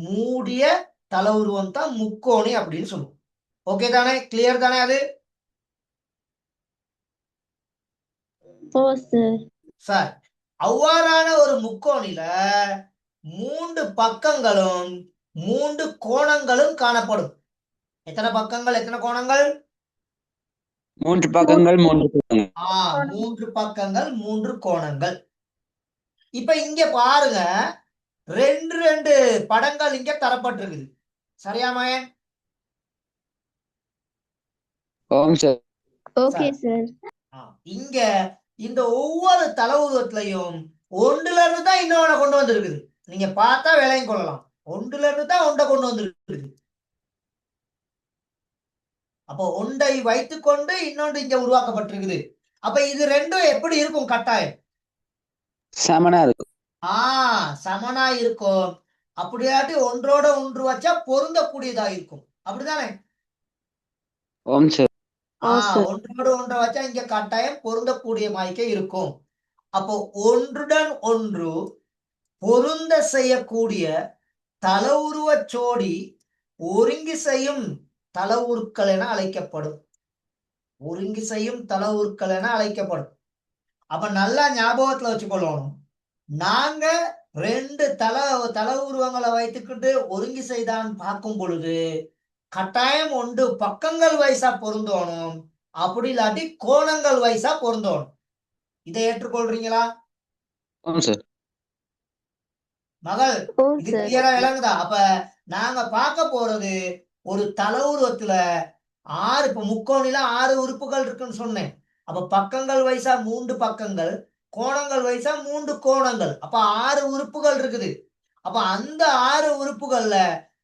மூடிய தல உருவம் தான் முக்கோணி அப்படின்னு சொல்லுவோம். ஓகே தானே? கிளியர் தானே அது?
ஓ சார்.
சார், அவ்வாறான ஒரு முக்கோணில 3 பக்கங்களும் 3 கோணங்களும் காணப்படும். எத்தனை பக்கங்கள், எத்தனை கோணங்கள்?
3 பக்கங்கள் 3 கோணங்கள்.
3 பக்கங்கள் 3 கோணங்கள். இப்ப இங்க பாருங்க, 2 படங்கள் இங்க தரப்பட்டிருக்குது. சரியா மகன்?
ஓம் சார்.
Okay sir.
இங்க இந்த ஒவ்வொரு தல உருவத்திலையும் ஒன்றுல இருந்து தான் இன்னொன்னு கொண்டு வந்திருக்குது. நீங்க பார்த்தா விலையும் கொள்ளலாம். ஒன்றுல இருந்து தான் ஒன்றை கொண்டு வந்திருக்குது. அப்போ ஒன்றை வைத்துக்கொண்டு இன்னொன்று இங்க உருவாக்கப்பட்டிருக்குது. அப்ப இது ரெண்டும் எப்படி இருக்கும் கட்டாயம்?
சமனா இருக்கும்.
சமனா இருக்கும். அப்படியாட்டி ஒன்றோட ஒன்று வச்சா பொருந்தக்கூடியதா இருக்கும். அப்படிதானே?
ஓம் சார்.
ஒன்றோட ஒன்றை வச்சா இங்க கட்டாயம் பொருந்தக்கூடிய மாய்க்கே இருக்கும். அப்போ ஒன்றுடன் ஒன்று பொருந்த செய்யக்கூடிய தல உருவ சோடி ஒருங்கி செய்யும் தல உருக்கள் என அழைக்கப்படும். ஒருங்கி செய்யும் தல உருக்கள் என அழைக்கப்படும். அப்ப நல்லா ஞாபகத்துல வச்சுக்கொள்ளணும், நாங்க 2 தல உருவங்களை வைத்துக்கிட்டு ஒருங்கி செய்தான் பார்க்கும் பொழுது கட்டாயம் ஒன்று பக்கங்கள் வைசா பொருந்தோணும், அப்படி இல்லாட்டி கோணங்கள் வைசா பொருந்தோணும். இதை ஏற்றுக்கொள்றீங்களா
ஓம் சார்.
மகள்?
ஓ
இது
சார்.
கிளியரா விளங்குதா? அப்ப நாங்க பார்க்க போறது ஒரு தல உருவத்துல 6, இப்ப முக்கோணில 6 உறுப்புகள் இருக்குன்னு சொன்னேன். அப்ப பக்கங்கள் வைசா 3 பக்கங்கள், கோணங்கள் வைசா 3 கோணங்கள், அப்ப 6 உறுப்புகள் இருக்குது. அப்ப அந்த 6 உறுப்புகள்ல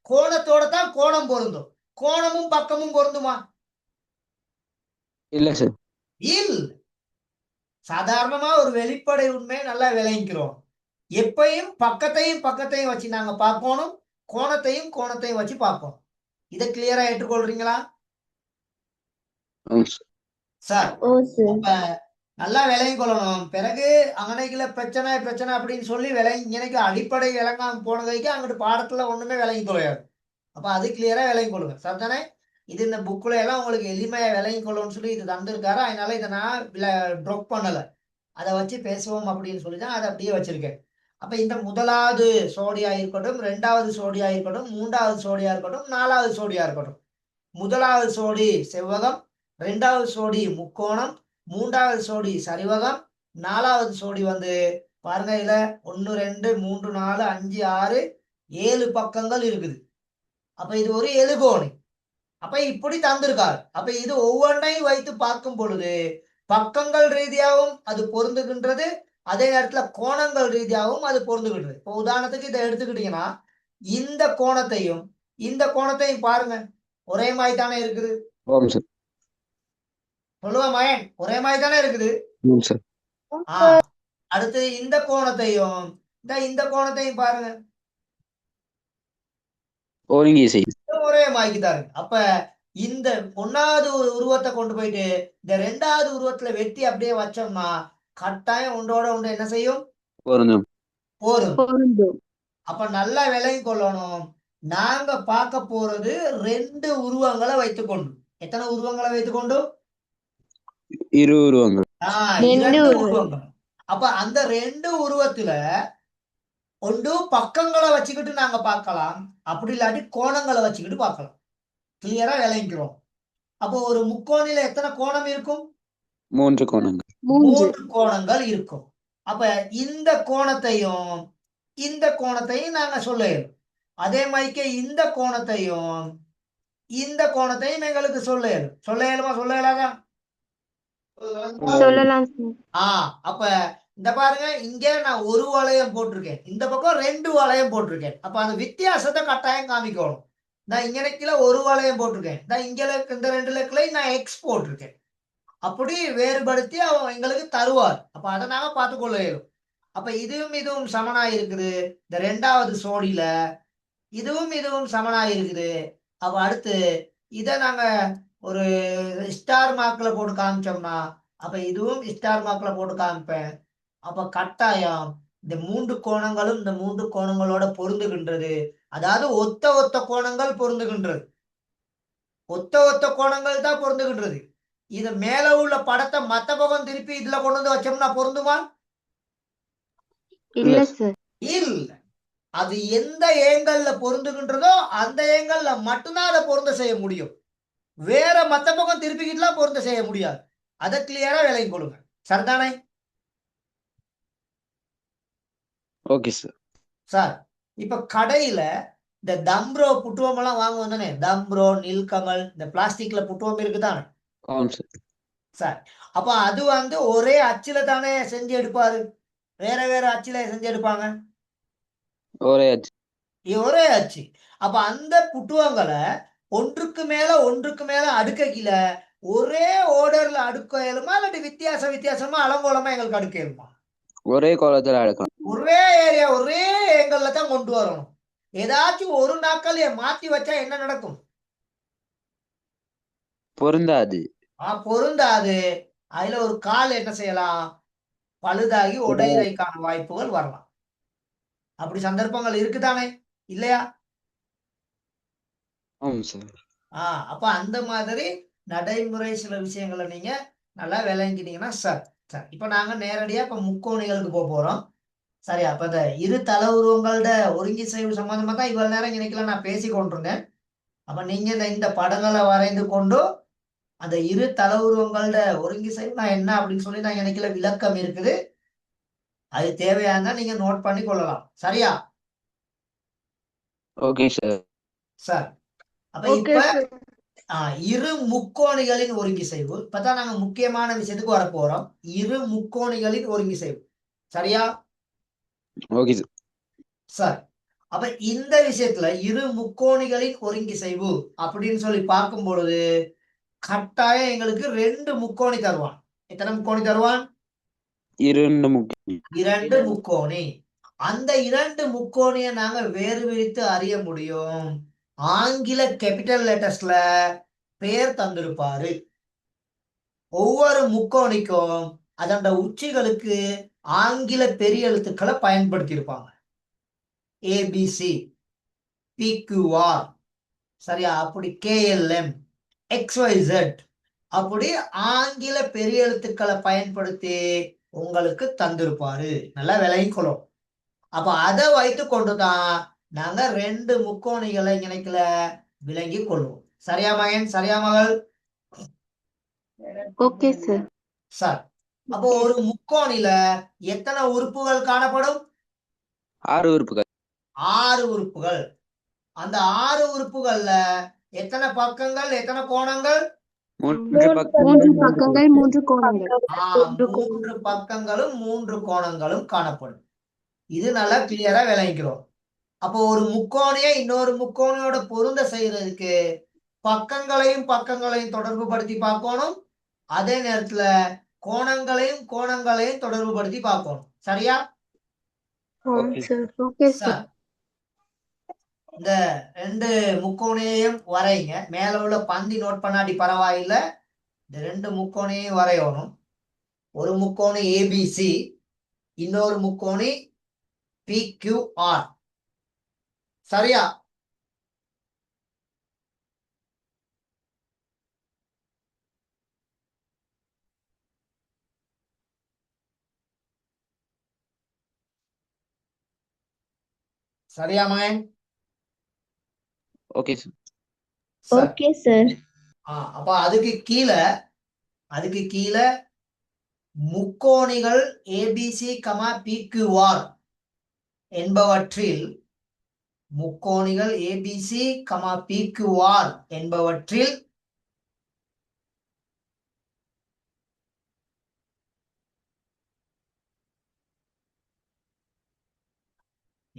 கோணத்தோட தான் கோணம் பொருந்தும். கோணமும் பக்கமும் பொருந்துமா?
இல்ல சார்.
இல்ல. சாதாரணமா ஒரு வெளிப்படை உண்மையை நல்லா விளங்கிக்கிறோம். எப்பயும் பக்கத்தையும் பக்கத்தையும் வச்சு நாங்க பார்க்கணும், கோணத்தையும் கோணத்தையும் வச்சு பார்ப்போம். இதை கிளியரா ஏற்றுக்கொள்றீங்களா
ஓம் சார்.
சார்?
Oh sir.
அப்ப நல்லா விளங்கி கொள்ளணும். பிறகு அங்கனைக்குள்ள பிரச்சனை பிரச்சனை அப்படின்னு சொல்லி எனக்கு அடிப்படை விளங்காம போனதைக்கு அங்கிட்டு பாடத்துல ஒண்ணுமே விளங்கி கொள்ளையாது. அப்ப அது கிளியரா விளங்கி கொள்ளுங்க. சரிதானே? இது இந்த புக்ல எல்லாம் உங்களுக்கு எளிமையா விளங்கி கொள்ளும்னு சொல்லி இது தந்திருக்காரு. அதனால இதை நான் ட்ராப் பண்ணல. அதை வச்சு பேசுவோம் அப்படின்னு சொல்லி தான் அதை அப்படியே வச்சிருக்கேன். அப்ப இந்த முதலாவது சோடியா இருக்கட்டும், 2வது சோடியா இருக்கட்டும், 3வது சோடியா இருக்கட்டும், 4வது சோடியா இருக்கட்டும். முதலாவது சோடி செவ்வகம், 2வது சோடி முக்கோணம், 3வது சோடி சரிவகம், 4வது சோடி வந்து பாருங்க, இதுல 1 2 3 4 5 6 7 பக்கங்கள் இருக்குது. அப்ப இது ஒரு எழுகோணி. அப்ப இப்படி தந்திருக்காரு. அப்ப இது ஒவ்வொன்றையும் வைத்து பார்க்கும் பொழுது பக்கங்கள் ரீதியாகவும் அது பொருந்துகின்றது, அதே நேரத்துல கோணங்கள் ரீதியாகவும் அது பொருந்துகின்றது. இப்போ உதாரணத்துக்கு இதை எடுத்துக்கிட்டீங்கன்னா இந்த கோணத்தையும் இந்த கோணத்தையும் பாருங்க, ஒரே மாதிரி தானே இருக்குது.
ஓம் சார்.
சொல்லுவா மயன், ஒரே மாதிரி தானே இருக்குது.
ஓம் சார்.
அடுத்து இந்த கோணத்தையும் இந்த கோணத்தையும் பாருங்க,
ஒருங்கி செய்.
ஒரே மாதிரி தான் இருக்கு. அப்ப இந்த 1வது உருவத்தை கொண்டு போயிட்டு இந்த 2வது உருவத்துல வெட்டி அப்படியே வச்சோம்னா கட்டாயம் ஒன்றோட ஒன்று என்ன செய்யும்?
பொருந்தும்.
போரும்.
பொருந்தும்.
அப்ப நல்லா விளங்கி கொள்ளணும், நாங்க பார்க்க போறது 2 உருவங்களை வைத்துக்கொண்டு. எத்தனை உருவங்களை வைத்துக்கொண்டு?
இரு உருவங்கள்.
ரெண்டு
2
உருவம்.
உருவங்கள். அப்ப அந்த 2 உருவத்துல ஒன்று பக்கங்களை வச்சுக்கிட்டு நாங்க பார்க்கலாம், அப்படி இல்லாட்டி கோணங்களை வச்சுக்கிட்டு பார்க்கலாம். கிளியரா விளங்கிக்கிறோம். அப்போ ஒரு முக்கோணில எத்தனை கோணம் இருக்கும்?
3 கோணங்கள்.
3 கோணங்கள் இருக்கும். அப்ப இந்த கோணத்தையும் இந்த கோணத்தையும் நாங்க சொல்ல இயலும். அதே மாதிரிக்கே இந்த கோணத்தையும் இந்த கோணத்தையும் எங்களுக்கு சொல்ல இயலும். சொல்ல இயலுமா, சொல்ல இயலாதா?
சொல்லலாம் சார்.
அப்ப இந்த பாருங்க, இங்க நான் ஒரு வளையம் போட்டிருக்கேன், இந்த பக்கம் 2 வளையம் போட்டிருக்கேன். அப்ப அந்த வித்தியாசத்தை கட்டாயம் காமிக்கணும். நான் இங்கனக்குள்ள ஒரு வளையம் போட்டிருக்கேன், நான் இங்க இந்த 2 லெக்லையும் நான் எக்ஸ் போட்டிருக்கேன். அப்படி வேறுபடுத்தி அவன் எங்களுக்கு தருவார். அப்ப அதை நாங்க பார்த்துக்கொள்ள இயலும். அப்ப இதுவும் இதுவும் சமனாய் இருக்குது இந்த 2வது சோடியில, இதுவும் இதுவும் சமனாய் இருக்குது. அப்ப அடுத்து இதை நாங்க ஒரு ஸ்டார் மார்க்ல போட்டு காமிச்சோம்னா, அப்ப இதுவும் ஸ்டார் மார்க்ல போட்டு காமிப்பேன். அப்ப கட்டாயம் இந்த 3 கோணங்களும் இந்த 3 கோணங்களோட பொருந்துகின்றது. அதாவது ஒத்த ஒத்த கோணங்கள் பொருந்துகின்றது. ஒத்த ஒத்த கோணங்கள் தான் பொருந்துகின்றது. இது மேல உள்ள படத்தை மத்த பக்கம் திருப்பி இதுல கொண்டு வந்து வச்சோம்னா பொருந்துமா?
இல்ல சார்.
இல்ல. அது எந்த ஏங்கல்ல பொருந்துகின்றதோ அந்த ஏங்கல்ல மட்டும்தான் அதை பொருந்த செய்ய முடியும். வேற மத்த பக்கம் திருப்பிக்கிட்டுலாம் பொருந்த செய்ய முடியாது. அதை கிளியரா விளங்கி கொடுங்க. சரிதானே
ஓகே சார்.
சார்? இப்ப கடையில இந்த தம்ப்ரோ புட்டுவம் எல்லாம் வாங்குவோம் தானே, தம்ப்ரோ, நில்கமல், இந்த பிளாஸ்டிக்ல புட்டுவம் இருக்குதானே
ஆமாம் சார்.
சார்? அப்ப அது வந்து ஒரே அச்சுல தானே செஞ்சு எடுப்பாரு, வேற வேற அச்சுல செஞ்சு எடுப்பாங்க?
ஒரே அச்சு.
ஒரே அச்சு. அப்ப அந்த புட்டுவங்களை ஒன்றுக்கு மேல அடுக்க கீழ ஒரே ஓர்டர்ல அடுக்க இயலுமா, இல்லாட்டி வித்தியாசமா அலங்கோலமா எங்களுக்கு அடுக்க இயலுமா?
ஒரே கோலத்துல எடுக்கலாம்.
ஒரே ஏரியா ஒரே ஏங்கல்ல தான் கொண்டு வரணும். ஏதாச்சும் ஒரு நாட்கள் மாத்தி வச்சா என்ன நடக்கும்?
பொருந்தாது.
பொருந்தாது. அதுல ஒரு கால் என்ன செய்யலாம், பழுதாகி உடையறைக்கான வாய்ப்புகள் வரலாம். அப்படி சந்தர்ப்பங்கள் இருக்குதானே, இல்லையா?
ஆமாம் சார்.
அப்ப அந்த மாதிரி நடைமுறை சில விஷயங்களை நீங்க நல்லா விளங்கிட்டீங்கன்னா சார். சார், இப்ப நாங்க நேரடியா இப்ப முக்கோணிகளுக்கு போறோம். சரியா? அப்ப இந்த இரு தல உருவங்களோட ஒருங்கிசைவு சம்பந்தமா தான் இவ்வளவு நேரம் இன்னைக்குலாம் நான் பேசி கொண்டிருந்தேன். அப்ப நீங்க இந்த படங்களை வரைந்து கொண்டு அந்த இரு தல உருவங்களோட ஒருங்கிசைவு நான் என்ன அப்படின்னு சொல்லி நான் எனக்கு விளக்கம் இருக்குது. அது தேவையானா நீங்க நோட் பண்ணி கொள்ளலாம். சரியா?
Okay sir.
சார், அப்ப இப்ப இரு முக்கோணிகளின் ஒருங்கிசைவு இப்பதான் நாங்க முக்கியமான விஷயத்துக்கு வர போறோம். இரு முக்கோணிகளின் ஒருங்கிசைவு. சரியா?
Okay sir.
சார், அப்ப இந்த விஷயத்துல இரு முக்கோணிகளின் ஒருங்கிசைவு அப்படின்னு சொல்லி பார்க்கும் பொழுது கட்டாயம் எங்களுக்கு 2 முக்கோணி தருவான். எத்தனை முக்கோணி தருவான்? 2 முக்கோணி. அந்த 2 முக்கோணியை நாங்க வேறு விரித்து அறிய முடியும். ஆங்கில கேபிட்டல் லெட்டர்ஸ்ல பெயர் தந்திருப்பாரு. ஒவ்வொரு முக்கோணிக்கும் அதோட உச்சிகளுக்கு ஆங்கில பெரிய எழுத்துக்களை பயன்படுத்தி இருப்பாங்க. ஏபிசி, பிக்யூஆர், சரியா? அப்படி கேஎல்எம், XYZ, அப்படி ஆங்கில பெரிய எழுத்துக்களை பயன்படுத்தி உங்களுக்கு தந்திருப்பாரு. நல்லா விளங்கிக்கொள்ளும். அப்ப அதை வைத்து கொண்டுதான் நாங்க 2 முக்கோணிகளை இணைக்கல விளங்கி கொள்வோம். சரியா மகன்? சரியா மகள்?
Okay sir.
சார், அப்போ ஒரு முக்கோணில எத்தனை உறுப்புகள் காணப்படும்?
6 உறுப்புகள்.
6 உறுப்புகள். அந்த 6 உறுப்புகள்ல எத்தனை பக்கங்கள், எத்தனை கோணங்கள்?
3
பக்கங்கள் 3 கோணங்கள்.
3 பக்கங்களும் 3 கோணங்களும் காணப்படும். இது நல்லா கிளியரா விளங்கிக்கிறோம். அப்போ ஒரு முக்கோணியை இன்னொரு முக்கோணியோட பொருந்த செய்யறதுக்கு பக்கங்களையும் தொடர்பு படுத்தி பார்க்கணும். அதே நேரத்துல கோணங்களையும் தொடர்பு படுத்தி பார்க்கணும். சரியா? சார், இந்த 2 முக்கோணியையும் வரைங்க. மேல உள்ள பந்தி நோட் பண்ணாடி பரவாயில்ல, இந்த 2 முக்கோணியையும் வரையணும். ஒரு முக்கோணி ஏபிசி, இன்னொரு முக்கோணி PQR. சரியா? சரியா மகன்?
Okay sir.
சரி.
Okay, sir.
அப்ப அதுக்கு கீழே முக்கோணிகள் ஏபிசி கமா பிக்யூஆர் என்பவற்றில் முக்கோணிகள் ஏபிசி கமா பிக்யூஆர்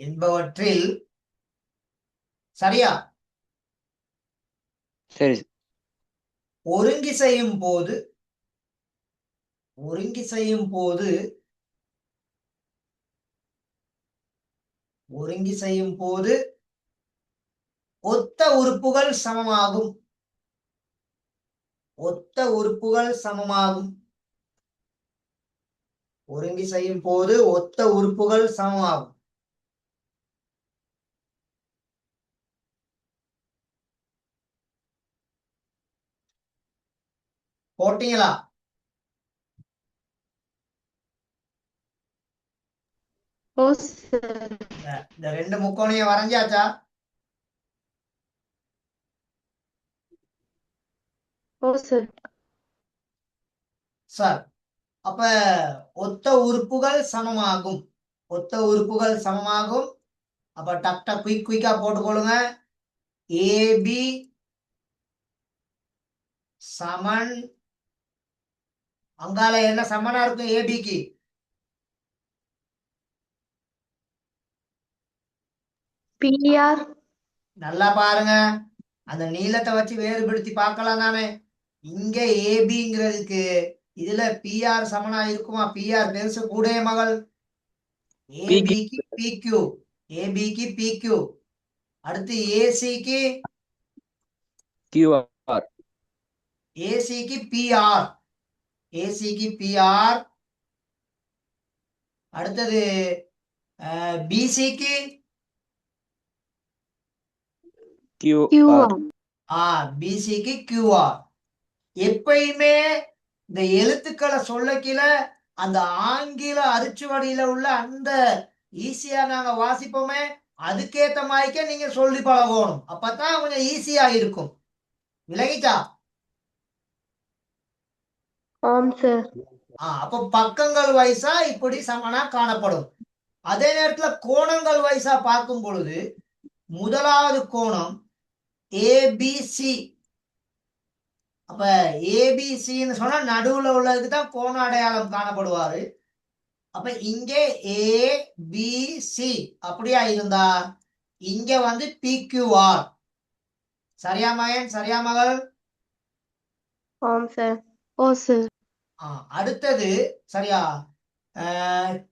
என்பவற்றில் சரியா
சரி சார்.
ஒருங்கி செய்யும் போது ஒத்த உறுப்புகள் சமமாகும். ஒருங்கி செய்யும் போது ஒத்த உறுப்புகள் சமமாகும். போட்டீங்களா?
ஓ சார்.
இந்த ரெண்டு முக்கோணியை வரைஞ்சாச்சா?
ஓ சார்.
சார், அப்ப ஒத்த உறுப்புகள் சமமாகும். அப்ப டக் டக் குயிக்கா போட்டுக்கொள்ளுங்க. ஏபி சமன், அங்கால என்ன சமனா இருக்கும் ஏபிக்கு?
பிஆர்.
நல்லா பாருங்க, அந்த நீளத்தை வச்சு வேறுபடுத்தி பார்க்கலாம் தானே. இங்க ஏபிங்கிறதுக்கு இதுல பிஆர் சமனா இருக்குமா? பிஆர் பெருசு கூடைய மகள். ஏபிக்கு பிக்யூ. அடுத்து ஏசிக்கு
கியூஆர்.
பிஆர். அடுத்தது பிசிக்கு
கியூஆர்.
பிசிக்கு கியூஆர். எப்பயுமே இந்த எழுத்துக்களை சொல்லக்கில அந்த ஆங்கில அரிச்சுவடியில உள்ள அந்த ஈஸியா நாங்க வாசிப்போமே, அதுக்கேத்த மாதிரிக்கே நீங்க சொல்லி பழகணும். அப்பதான் கொஞ்சம் ஈஸியா இருக்கும். விளங்கிட்டா?
ஆம் சார்.
அப்ப பக்கங்கள் வைஸா இப்படி சமனா காணப்படும். அதே நேரத்துல கோணங்கள் வைஸா பார்க்கும் பொழுது முதலாவது கோணம் ஏபிசி. அப்ப ஏபிசின்னு சொன்னா நடுவுல உள்ளதுக்கு தான் கோண அடையாளம் காணப்படுவாரு. அப்ப இங்கே ஏபிசி அப்படியா இருந்தா இங்க வந்து பிக்யூஆர். சரியா மகன்? சரியா மகள்?
ஆம் சார். Oh sir.
அடுத்தது சரியா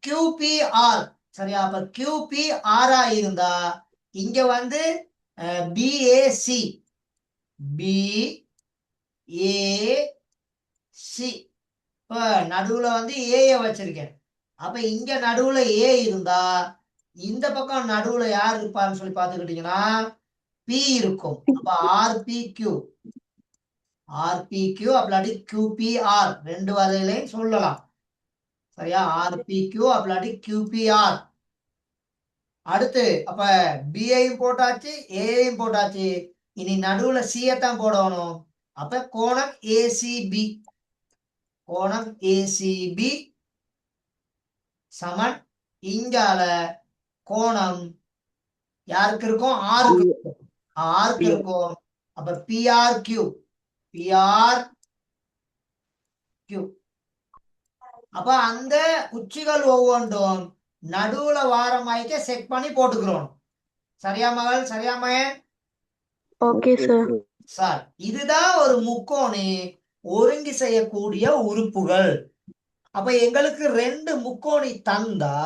கியூபிஆர். சரியா? அப்ப கியூபிஆர் இருந்தா இங்க வந்து பிஏசி. இப்ப நடுவுல வந்து ஏ வச்சிருக்கேன். அப்ப இங்க நடுவுல ஏ இருந்தா இந்த பக்கம் நடுவுல யார் இருப்பான்னு சொல்லி பாத்துக்கிட்டீங்கன்னா பி இருக்கும். அப்ப ஆர்பிக்யூ அப்படி கியூபிஆர் ரெண்டு வகையிலையும் சொல்லலாம். சரியா? ஆர்பிக்யூ அப்படி கியூபிஆர். அடுத்து அப்ப பிஐயும் போட்டாச்சு, ஏயும் போட்டாச்சு. இனி நடுவுல சியத்தான் போடணும். அப்ப கோணம் ஏசிபி சமன் இங்கால கோணம் யாருக்கு இருக்கும்? ஆருக்கு இருக்கும். அப்ப பிஆர்கியூ. அப்ப அந்த உச்சிகள் ஒவ்வொன்றும் நடுவுல வாரமாய்க்க செக் பண்ணி போட்டுக்கிறோம். சரியா மகள்? சரியா மகன்?
Okay sir.
சார், இதுதான் ஒரு முக்கோணி ஒருங்கி செய்யக்கூடிய உறுப்புகள். அப்ப எங்களுக்கு ரெண்டு முக்கோணி தந்தா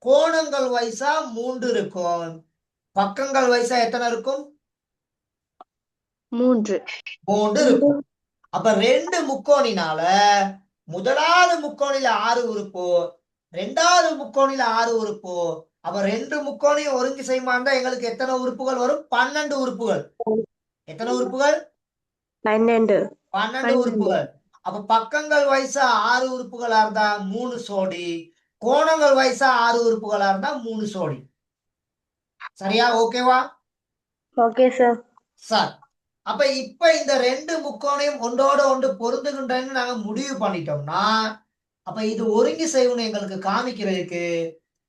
கோணங்கள் வைஸா 3 இருக்கும், பக்கங்கள் வைஸா எத்தனை இருக்கும்?
3
இருக்கும். அப்ப ரெண்டு முக்கோணினால முதலாவது முக்கோணில 6 உறுப்பு, ரெண்டாவது முக்கோணில 6 உறுப்பு. அப்ப ரெண்டு முக்கோணியும் ஒருங்கி செய்யுமா இருந்தா எங்களுக்கு எத்தனை உறுப்புகள் வரும்? 12 உறுப்புகள். எத்தனை உறுப்புகள்? 12 உறுப்புகள். அப்ப பக்கங்கள் வைஸா 6 உறுப்புகளா இருந்தா 3 சோடி, கோணங்கள் வைஸா 6 உறுப்புகளா இருந்தா 3 சோடி. சரியா? ஓகேவா?
Okay sir.
சார் அப்ப இப்ப இந்த ரெண்டு முக்கோணையும் ஒன்றோட ஒன்று பொருந்துகின்றன்னு நாங்க முடிவு பண்ணிட்டோம்னா அப்ப இது ஒருங்கி செய்யணும் எங்களுக்கு காமிக்கிறதுக்கு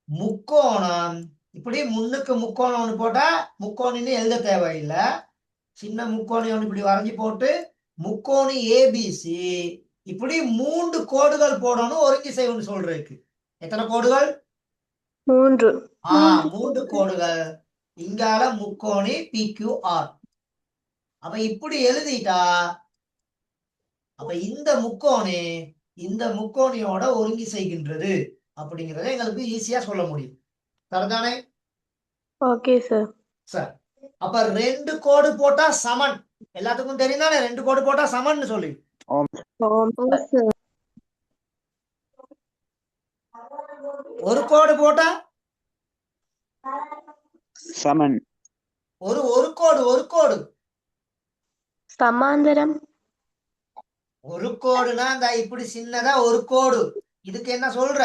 முக்கோணம் இப்படி முன்னுக்கு முக்கோணம் ஒன்று போட்டா முக்கோணின்னு எழுத தேவையில்லை. சின்ன முக்கோணி ஒன்று இப்படி வரைஞ்சி போட்டு முக்கோணி ஏபிசி இப்படி 3 கோடுகள் போடணும் ஒருங்கி செய்யணும்னு சொல்றதுக்கு. எத்தனை கோடுகள்?
3.
3 கோடுகள். இங்கால முக்கோணி PQR. அப்ப இப்படி எழுதிட்டா அப்ப இந்த முக்கோணி இந்த முக்கோணியோட ஒருங்கி செய்கின்றது அப்படிங்கறத எங்களுக்கு ஈஸியா சொல்ல முடியும். சரிதானே?
Okay sir.
சார் அப்ப 2 கோடு போட்டா சமன். எல்லாத்துக்கும் தெரியும் தானே 2 கோடு போட்டா சமன்னு சொல்லி.
Om.
ஓ சார்.
ஒரு கோடு போட்டா
Saman.
ஒரு கோடு
சமாந்தரம்.
ஒரு கோடுனா இந்த இப்படி சின்னதா ஒரு கோடு. இதுக்கு என்ன சொல்ற?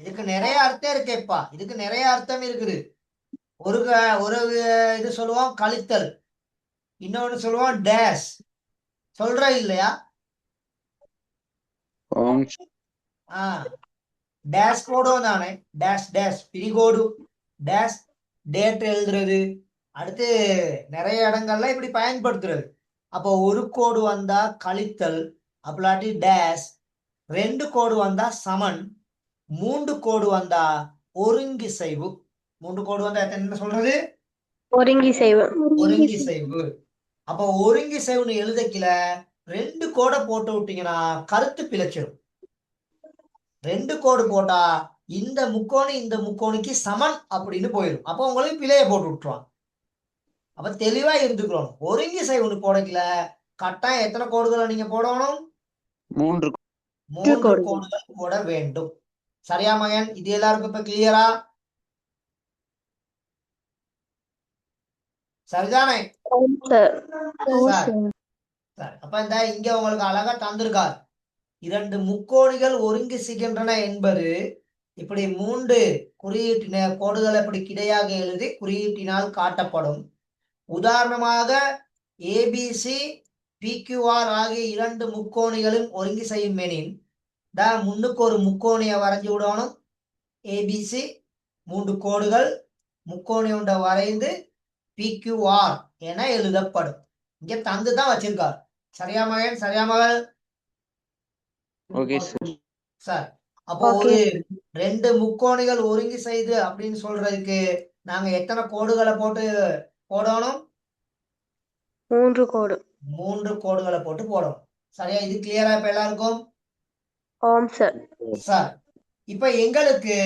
இதுக்கு நிறைய அர்த்தம் இருக்கேப்பா. இதுக்கு நிறைய அர்த்தம் இருக்குது. ஒரு இது சொல்லுவோம் கழித்தல், இன்னொன்னு சொல்லுவோம் டேஷ். சொல்ற இல்லையா?
Om.
டேஷ் போடும் தானே. டேஷ் டேஷ் பிரிகோடு டேஷ் டேட் எழுதுறது. அடுத்து நிறைய இடங்கள்ல இப்படி பயன்படுத்துறது. அப்போ ஒரு கோடு வந்தா கழித்தல், அப்பலாட்டி டேஷ். 2 கோடு வந்தா சமன். 3 கோடு வந்தா ஒருங்கி செய்வு. 3 கோடு வந்தா என்ன சொல்றது?
ஒருங்கி செய்வு.
ஒருங்கி செய்வு. அப்ப ஒருங்கி செய்வுன்னு எழுதக்கில 2 கோடை போட்டு விட்டீங்கன்னா கருத்து பிழைச்சிடும். 2 கோடு போட்டா இந்த முக்கோணி இந்த முக்கோணிக்கு சமன் அப்படின்னு போயிடும். அப்போ உங்களுக்கு பிழைய போட்டு விட்டுருவாங்க. அப்ப தெளிவா இருந்துக்கணும். ஒருங்கி செய்வுன்னு போடக்கல கட்டாயம் எத்தனை கோடுகளை நீங்க போடணும்?
3.
3 கோடுகள் போட வேண்டும். சரியா மகன்? இது எல்லாருக்கும் இப்ப கிளியரா? சரிதானே? அப்ப இந்த இங்க உங்களுக்கு அழகா தந்திருக்கார். 2 முக்கோணிகள் ஒருங்கி செய்கின்றன என்பது இப்படி 3 குறியீட்டின கோடுகள் இப்படி கிடையாக எழுதி குறியீட்டினால் காட்டப்படும். உதாரணமாக ஏபிசி PQR ஆகிய 2 முக்கோணிகளும் ஒருங்கி செய்யும் எனின் முன்னுக்கு ஒரு முக்கோணியை வரைஞ்சி விடணும். ஏபிசி 3 கோடுகள் முக்கோணி ஒன்றை வரைந்து PQR என எழுதப்படும். இங்க தந்து தான் வச்சிருக்கார். சரியா மகன்? சரியா மகள்?
Okay, sir.
சார் அப்போ ஒரு 2 முக்கோணிகள் ஒருங்கி செய்து அப்படின்னு சொல்றதுக்கு நாங்க எத்தனை கோடுகளை போட்டு போடணும்?
3 கோடு.
3 கோடுகளை போட்டு போடணும். சரியா? இது கிளியரா இப்ப எல்லாருக்கும்?
ஆம் சார்.
சார் இப்ப எங்களுக்கு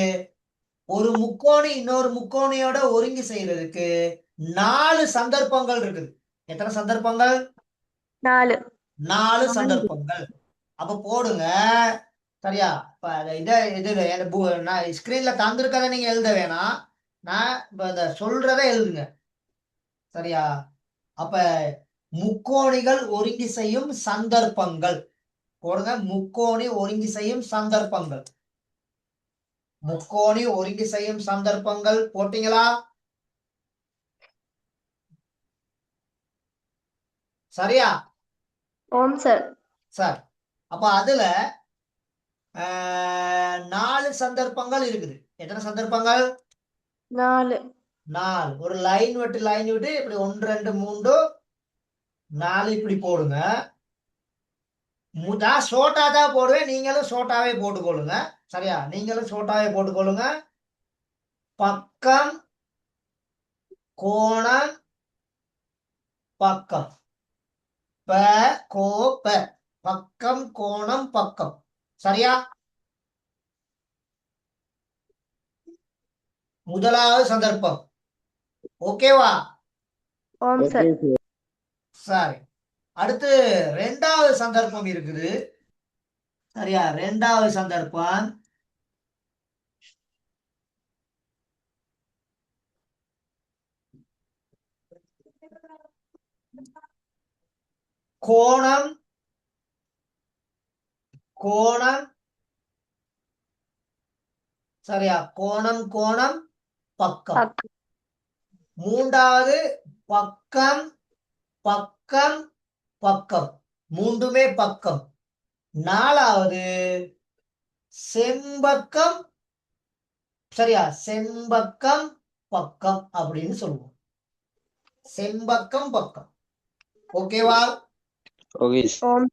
ஒரு முக்கோணி இன்னொரு முக்கோணியோட ஒருங்கி செய்யறதுக்கு 4 சந்தர்ப்பங்கள் இருக்குது. எத்தனை சந்தர்ப்பங்கள்? 4 சந்தர்ப்பங்கள். அப்ப போடுங்க. சரியா? இப்ப நான் ஸ்கிரீன்ல தந்திருக்கதை நீங்க எழுத வேணாம். நான் இப்ப இந்த சொல்றத எழுதுங்க. சரியா? அப்ப முக்கோணிகள் ஒருங்கி செய்யும் சந்தர்ப்பங்கள் போடுங்க. முக்கோணி ஒருங்கி செய்யும் சந்தர்ப்பங்கள். முக்கோணி ஒருங்கி செய்யும் சந்தர்ப்பங்கள் போட்டீங்களா? சரியா?
ஆம் சார்.
சார் அப்ப அதுல 4 சந்தர்ப்பங்கள் இருக்குது. எத்தனை சந்தர்ப்பங்கள்?
4.
ஒரு லைன் விட்டு இப்படி 1 2 3 4 இப்படி போடுங்க. நான் ஷோர்ட்டா தான் போடுவேன். நீங்களும் ஷோர்ட்டாவே போட்டுக்கொள்ளுங்க. சரியா? நீங்களும் ஷோர்ட்டாவே போட்டுக்கொள்ளுங்க. பக்கம் கோணம் பக்கம் பக்கம் கோணம் பக்கம். சரியா? முதலாவது சந்தர்ப்பம் ஓகேவா?
ஆம் சார்.
சரி. அடுத்து 2வது சந்தர்ப்பம் இருக்குது. சரியா? 2வது சந்தர்ப்பம் கோணம் சரியா? கோணம் கோணம் பக்கம்.
பக்கம்.
மூன்றாவது பக்கம் பக்கம் பக்கம், மூன்றுமே பக்கம். நாலாவது செம்பக்கம், சரியா? செம்பக்கம் பக்கம் அப்படின்னு சொல்லுவோம். செம்பக்கம் பக்கம். ஓகேவா?
Okay sir.
ஓம்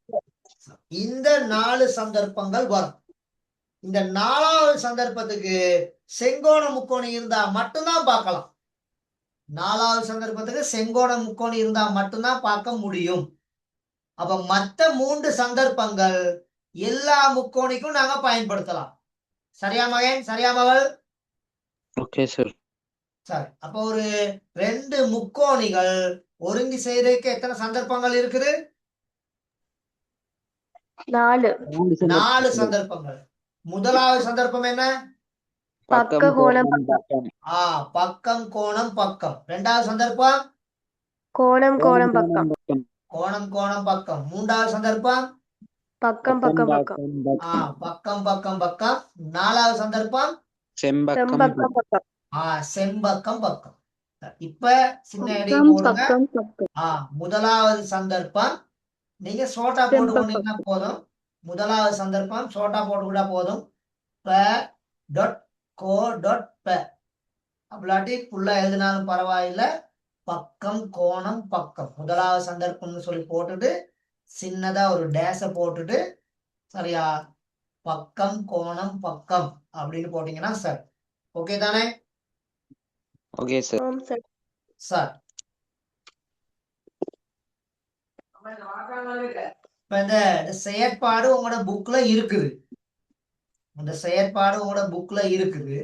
இந்த 4 சந்தர்ப்பங்கள் வரும். இந்த 4வது சந்தர்ப்பத்துக்கு செங்கோண முக்கோணி இருந்தா மட்டும்தான் பார்க்கலாம். 4வது சந்தர்ப்பத்துக்கு செங்கோண முக்கோணி இருந்தா மட்டும்தான் பார்க்க முடியும். அப்ப மத்த 3 சந்தர்ப்பங்கள் எல்லா முக்கோணிக்கும் நாங்க பயன்படுத்தலாம். சரியா மகன்? சரியா மகள்?
Okay sir.
சரி. அப்ப ஒரு 2 முக்கோணிகள் ஒருங்கி செய்யறதுக்கு எத்தனை சந்தர்ப்பங்கள் இருக்குது?
4
4 சந்தர்ப்பங்கள். முதலாவது சந்தர்ப்பம் என்ன?
பக்க கோணம்
பக்கம்.
பக்கம் கோணம் பக்கம். இரண்டாவது சந்தர்ப்பம்
கோணம் கோணம் பக்கம்.
கோணம் கோணம் பக்கம். மூன்றாவது சந்தர்ப்பம்
பக்கம் பக்கம் பக்கம்.
பக்கம் பக்கம் பக்கம். நாலாவது சந்தர்ப்பம்
செம்பக்கம்
செம்பக்கம் பக்கம்.
செம்பக்கம் பக்கம். இப்ப சின்ன இடையே
பக்கம்
போடுங்க.
பக்கம் பக்கம்.
முதலாவது சந்தர்ப்பம் நீங்க சோட்டா போட்டு கொண்டீங்கன்னா போதும். முதலாவது சந்தர்ப்பம் சோட்டா போட்டுக்கிட்டா போதும். ப டாட் கோ டாட் ப அப்படி புள்ள எழுதினாலும் பரவாயில்ல. பக்கம் கோணம் பக்கம் முதலாவது சந்தர்ப்பம்னு சொல்லி போட்டுட்டு சின்னதா ஒரு டேஸ போட்டுட்டு, சரியா? பக்கம் கோணம் பக்கம் அப்படின்னு போட்டீங்கன்னா சார் ஓகே தானே?
Okay sir.
ஓம் சார்.
சார் இப்ப இந்த செயற்பாடு உங்களோட புக்ல இருக்குது. இந்த செயற்பாடு உங்களோட புக்ல இருக்குது.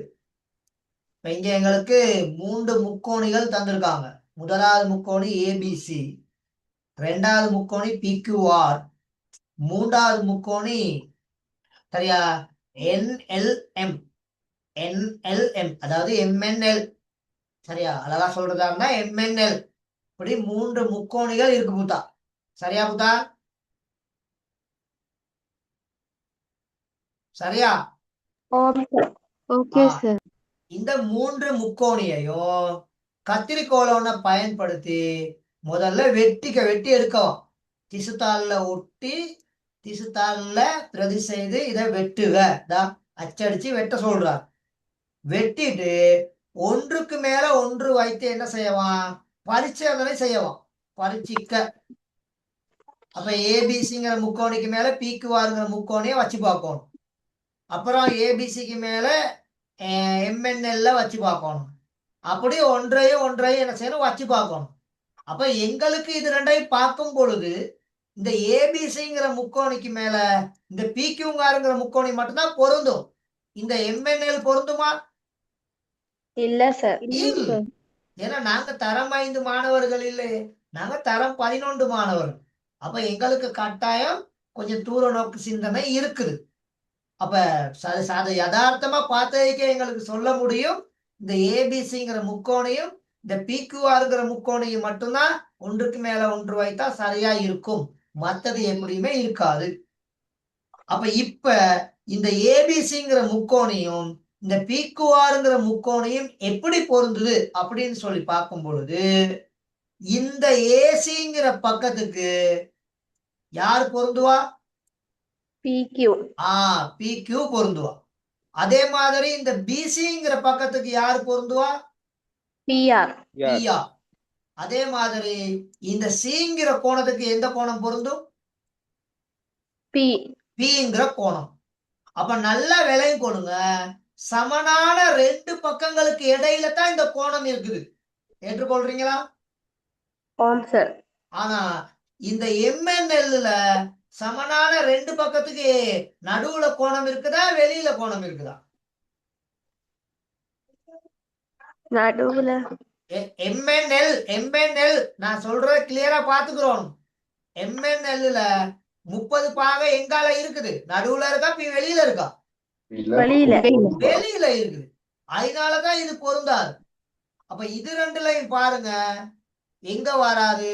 இப்ப இங்க எங்களுக்கு 3 முக்கோணிகள் தந்திருக்காங்க. முதலாவது முக்கோணி ஏபிசி, ரெண்டாவது முக்கோணி பிக்யூஆர், மூன்றாவது முக்கோணி சரியா என்எல்எம். என்எல்எம் அதாவது எம்என்எல். சரியா? அழகா சொல்றதா இருந்தா எம்என்எல். இப்படி 3 முக்கோணிகள் இருக்கு புத்தா. சரியா புத்தா? சரியா?
ஓம் சார்.
Okay sir.
இந்த 3 முக்கோணியையும் கத்திரிக்கோலை ஒண்ண பயன்படுத்தி முதல்ல வெட்டி எடுக்கவும். திசுத்தாள்ல ஒட்டி திசுத்தாள்ல பிரதி செய்து இதை வெட்டுக. அச்சடிச்சு வெட்ட சொல்றார். வெட்டிட்டு ஒன்றுக்கு மேல ஒன்று வைத்து என்ன செய்யவான்? பரிச்சோதனை செய்யவான். பரிச்சிக்க. அப்ப ஏபிசிங்கிற முக்கோணிக்கு மேல பிக்யூஆர்ங்கிற முக்கோணிய வச்சு பார்க்கணும். அப்புறம் ஏபிசிக்கு மேல எம்என்எல்ல வச்சு பார்க்கணும். அப்படி ஒன்றையும் என்ன செய்யணும்? வச்சு பார்க்கணும். அப்ப எங்களுக்கு இது ரெண்டையும் பார்க்கும் பொழுது இந்த ஏபிசிங்கிற முக்கோணிக்கு மேல இந்த பிக்யூஆர்ங்கிற முக்கோணி மட்டும்தான் பொருந்தும். இந்த எம்என்எல் பொருந்துமா?
இல்ல சார்.
இல்ல. ஏன்னா நாங்க தரம் 5 மாணவர்கள் இல்லையே, நாங்க தரம் 11 மாணவர்கள். அப்ப எங்களுக்கு கட்டாயம் கொஞ்சம் தூர நோக்கு சிந்தனை இருக்குது. அப்ப யதார்த்தமா பார்த்ததுக்கே எங்களுக்கு சொல்ல முடியும், இந்த ஏபிசிங்கிற முக்கோணையும் இந்த பிக்யூஆர்ங்கிற முக்கோணையும் மட்டும்தான் ஒன்றுக்கு மேல ஒன்று வைத்தா சரியா இருக்கும். மத்தது எப்படியுமே இருக்காது. அப்ப இப்ப இந்த ஏபிசிங்கிற முக்கோணையும் இந்த பிக்யூஆர்ங்கிற முக்கோணையும் எப்படி பொருந்துது அப்படின்னு சொல்லி பார்க்கும் பொழுது இந்த ஏசிங்கிற பக்கத்துக்கு யார் பொருந்துவா?
பிக்யூ.
பிக்யூ பொருந்துவா. அதே மாதிரி இந்த பிசிங்கிற பக்கத்துக்கு யார் பொருந்துவா?
பிஆர்.
பிஆர். அதே மாதிரி இந்த சிங்கிற கோணத்துக்கு எந்த கோணம் பொருந்தும்?
பி.
பிங்கிற கோணம். அப்ப நல்லா விலையும் கொடுங்க. சமனான 2 பக்கங்களுக்கு இடையில தான் இந்த கோணம் இருக்குது. ஏற்றுக்கொள்றீங்களா?
ஓம் சார்.
ஆனா இந்த எம்என்எல்ல சமனான 2 பக்கத்துக்கு நடுவுல கோணம் இருக்குதா, வெளியில கோணம் இருக்குதா?
நடுவுல.
எம்என்எல் நான் சொல்ற கிளியரா பாத்துக்கிறோம். எம்என்எல்ல 30 பாகை எங்கால இருக்குது? நடுவுல இருக்கா, வெளியில இருக்கா?
வெளியில.
வெளியில இருக்குது. அதனாலதான் இது பொருந்தாது. அப்ப இது ரெண்டுலையும் பாருங்க எங்க வராது?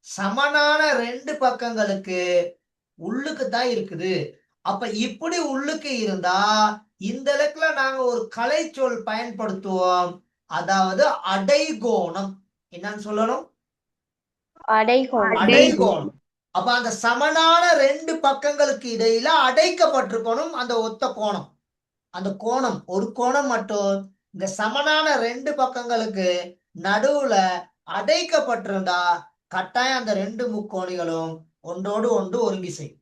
சமனான 2 பக்கங்களுக்கு உள்ளுக்கு தான் இருக்குது. அப்ப இப்படி உள்ளுக்கு இருந்தா இந்த இடத்துல நாங்க ஒரு கலைச்சொல் பயன்படுத்துவோம், அதாவது அடைகோணம். என்னன்னு சொல்லணும்? அடைகோணம். அப்ப அந்த சமனான ரெண்டு பக்கங்களுக்கு இடையில அடைக்கப்பட்டிருக்கணும் அந்த ஒத்த கோணம். அந்த கோணம் ஒரு கோணம் மட்டும் இந்த சமனான ரெண்டு பக்கங்களுக்கு நடுவுல அடைக்கப்பட்டிருந்தா கட்டாயம் அந்த ரெண்டு முக்கோணிகளும் ஒன்றோடு ஒன்று ஒருங்கி செய்யும்.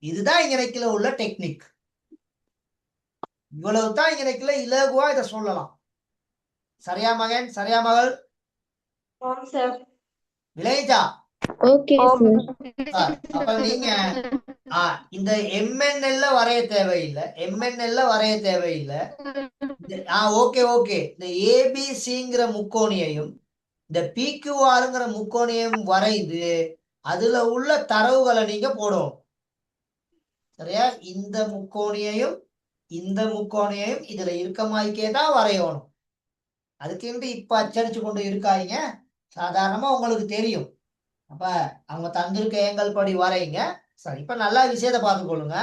இதுதான் இங்கனைக்குல உள்ள டெக்னிக். இவ்வளவுதான் இங்கனைக்குல இலகுவா இதை சொல்லலாம். சரியா மகன்? சரியா மகள்? விளைஞ்சா?
ஓகே
அப்ப நீங்க இந்த MNL வரைய தேவையில்லை, MNL வரைய தேவையில்லை. Okay okay. இந்த ஏபிசிங்கிற முக்கோணியையும் இந்த PQRங்கிற முக்கோணியையும் வரைந்து அதுல உள்ள தரவுகளை நீங்க போடும். சரியா? இந்த முக்கோணியையும் இந்த முக்கோணியையும் இதுல இருக்க மாதிரிக்கே தான் வரையணும். அதுக்கு இப்ப அச்சடிச்சு கொண்டு இருக்காங்க. சாதாரணமா உங்களுக்கு தெரியும். அப்ப அவங்க தந்திருக்க ஏங்கல் படி வரைங்க. சரி, இப்ப நல்லா விஷயத்தை பார்த்துக்கொள்ளுங்க.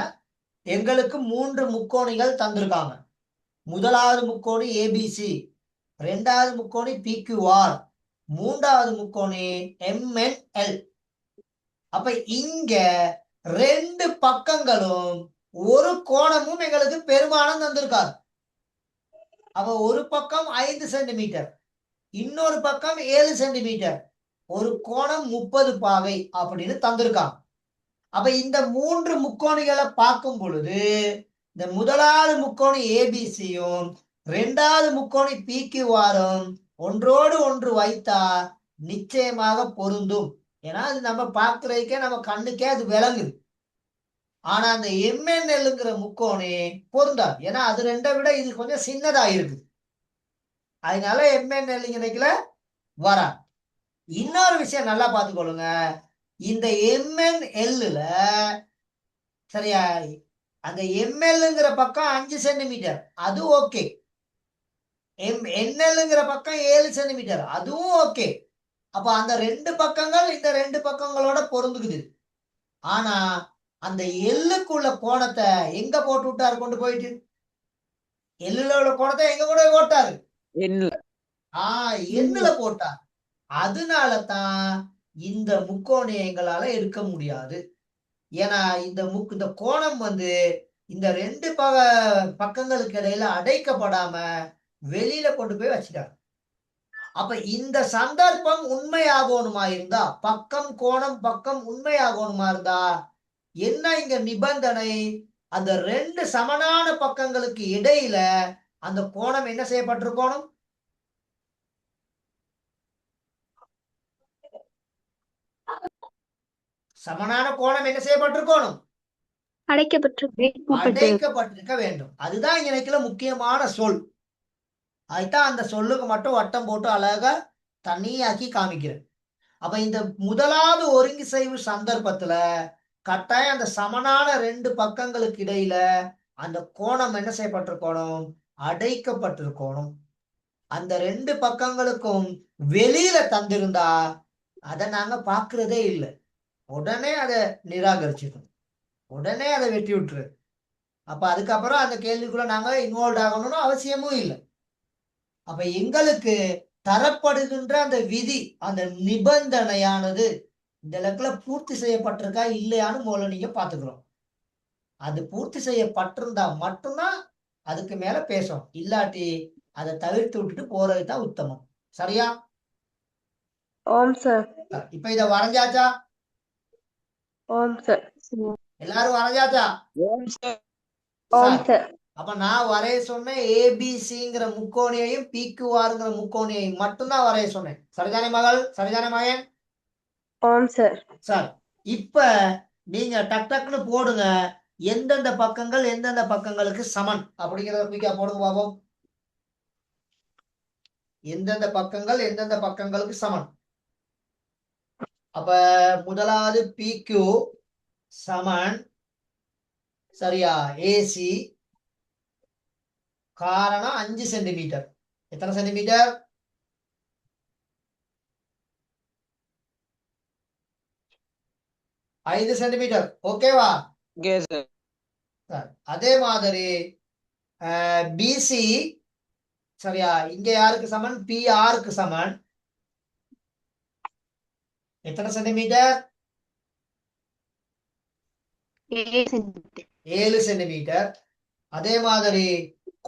எங்களுக்கு 3 முக்கோணிகள் தந்திருக்காங்க. முதலாவது முக்கோணி ஏபிசி, ரெண்டாவது முக்கோணி PQR, மூன்றாவது முக்கோணி MNL. அப்ப இங்க ரெண்டு பக்கங்களும் ஒரு கோணமும் எங்களுக்கு பெருமானம் தந்திருக்காரு. அப்ப ஒரு பக்கம் 5 சென்டிமீட்டர், இன்னொரு பக்கம் 7 சென்டிமீட்டர், ஒரு கோணம் 30 பாகை அப்படின்னு தந்திருக்காங்க. அப்ப இந்த 3 முக்கோணிகளை பார்க்கும் பொழுது இந்த முதலாவது முக்கோணி ஏபிசியும் ரெண்டாவது முக்கோணி PQRம் ஒன்றோடு ஒன்று வைத்தா நிச்சயமாக பொருந்தும். ஏன்னா அது நம்ம பார்க்கிறதுக்கே நம்ம கண்ணுக்கே அது விளங்குது. ஆனா அந்த MNLங்கிற முக்கோணி பொருந்தாது. ஏன்னா அது ரெண்டை விட இது கொஞ்சம் சின்னதா இருக்குது. அதனால MNL இங்கனைக்குல வரா. இன்னொரு விஷயம் நல்லா பார்த்துக்கொள்ளுங்க. இந்த MNLல சரியா அந்த MLங்கிற பக்கம் 5 சென்டிமீட்டர், அது ஓகே. NLங்கிற பக்கம் 7 சென்டிமீட்டர், அதுவும் ஓகே. அப்ப அந்த ரெண்டு பக்கங்கள் இந்த ரெண்டு பக்கங்களோட பொருந்துக்குது. ஆனா அந்த எல்லுக்குள்ள கோணத்தை எங்க போட்டு விட்டாரு? கொண்டு போயிட்டு எல்லுல உள்ள கோணத்தை எங்க கூட போட்டாரு? எண்ணுல போட்டார். அதனாலதான் இந்த முக்கோணியை எங்களால எடுக்க முடியாது. ஏன்னா இந்த கோணம் இந்த ரெண்டு பக்கங்களுக்கு இடையில அடைக்கப்படாம வெளியில கொண்டு போய் வச்சுட்டாங்க. அப்ப இந்த சந்தர்ப்பம் உண்மையாகணுமா இருந்தா, பக்கம் கோணம் பக்கம் உண்மையாகணுமா இருந்தா என்ன இங்க நிபந்தனை? அந்த ரெண்டு சமனான பக்கங்களுக்கு இடையில அந்த கோணம் என்ன செய்யப்பட்டிருக்கணும்? சமனான கோணம் என்ன செய்யப்பட்டிருக்கணும்? அடைக்கப்பட்டிருக்க வேண்டும். அதுதான் இங்கனைக்குல முக்கியமான சொல். அதுதான் அந்த சொல்லுக்கு மட்டும் வட்டம் போட்டு அழகா தனியாக்கி காமிக்கிறேன். அப்ப இந்த முதலாவது ஒருங்கிசைவு சந்தர்ப்பத்துல கட்டாயம் அந்த சமனான ரெண்டு பக்கங்களுக்கு இடையில அந்த கோணம் என்ன செய்யப்பட்டிருக்கணும்? அடைக்கப்பட்டிருக்கணும். அந்த ரெண்டு பக்கங்களுக்கும் வெளியில தந்திருந்தா அதை நாங்க பாக்குறதே இல்லை. உடனே அதை நிராகரிச்சிடும், உடனே அதை வெட்டி விட்டுரு. அப்ப அதுக்கப்புறம் அந்த கேள்விக்குள்ள நாங்க இன்வால்வ் ஆகணும்னு அவசியமும் இல்லை. அப்ப எங்களுக்கு தரப்படுகின்ற அந்த விதி, அந்த நிபந்தனையானது இந்த இடத்துல பூர்த்தி செய்யப்பட்டிருக்கா இல்லையான்னு முதல்ல நீங்க பாத்துக்கிறோம். அது பூர்த்தி செய்யப்பட்டிருந்தா மட்டும்தான் அதுக்கு மேல பேசும். இல்லாட்டி அதை தவிர்த்து விட்டுட்டு போறதுதான் உத்தமம். சரியா?
ஓம் சார்.
இப்ப இத வரைஞ்சாச்சா?
ஓம் சார்.
எல்லாரும் வரைஞ்சாச்சா?
ஓம் சார்.
அப்ப நான் வரைய சொன்னேன் ஏபிசிங்கிற முக்கோணியையும் PQRங்கிற முக்கோணியையும் மட்டும்தான் வரைய சொன்னேன். சரிதானே மகள்? சரிதானே மகன்?
ஓம் சார்.
சார், இப்ப நீங்க டக் டக்குன்னு போடுங்க. எந்தெந்த பக்கங்கள் எந்தெந்த பக்கங்களுக்கு சமன் அப்படிங்கிறத குயிக்கா போடுங்க பாப்போம். எந்தெந்த பக்கங்கள் எந்தெந்த பக்கங்களுக்கு சமன். அப்ப முதலாவது PQ சமன் சரியா AC, காரணம் 5 சென்டிமீட்டர். எத்தனை சென்டிமீட்டர்? 5 சென்டிமீட்டர். ஓகேவா?
Okay sir.
அதே மாதிரி பிசி சரியா, இங்க யாருக்கு சமன்? பிஆருக்கு சமன். எத்தனை சென்டிமீட்டர்? 7 சென்டிமீட்டர். அதே மாதிரி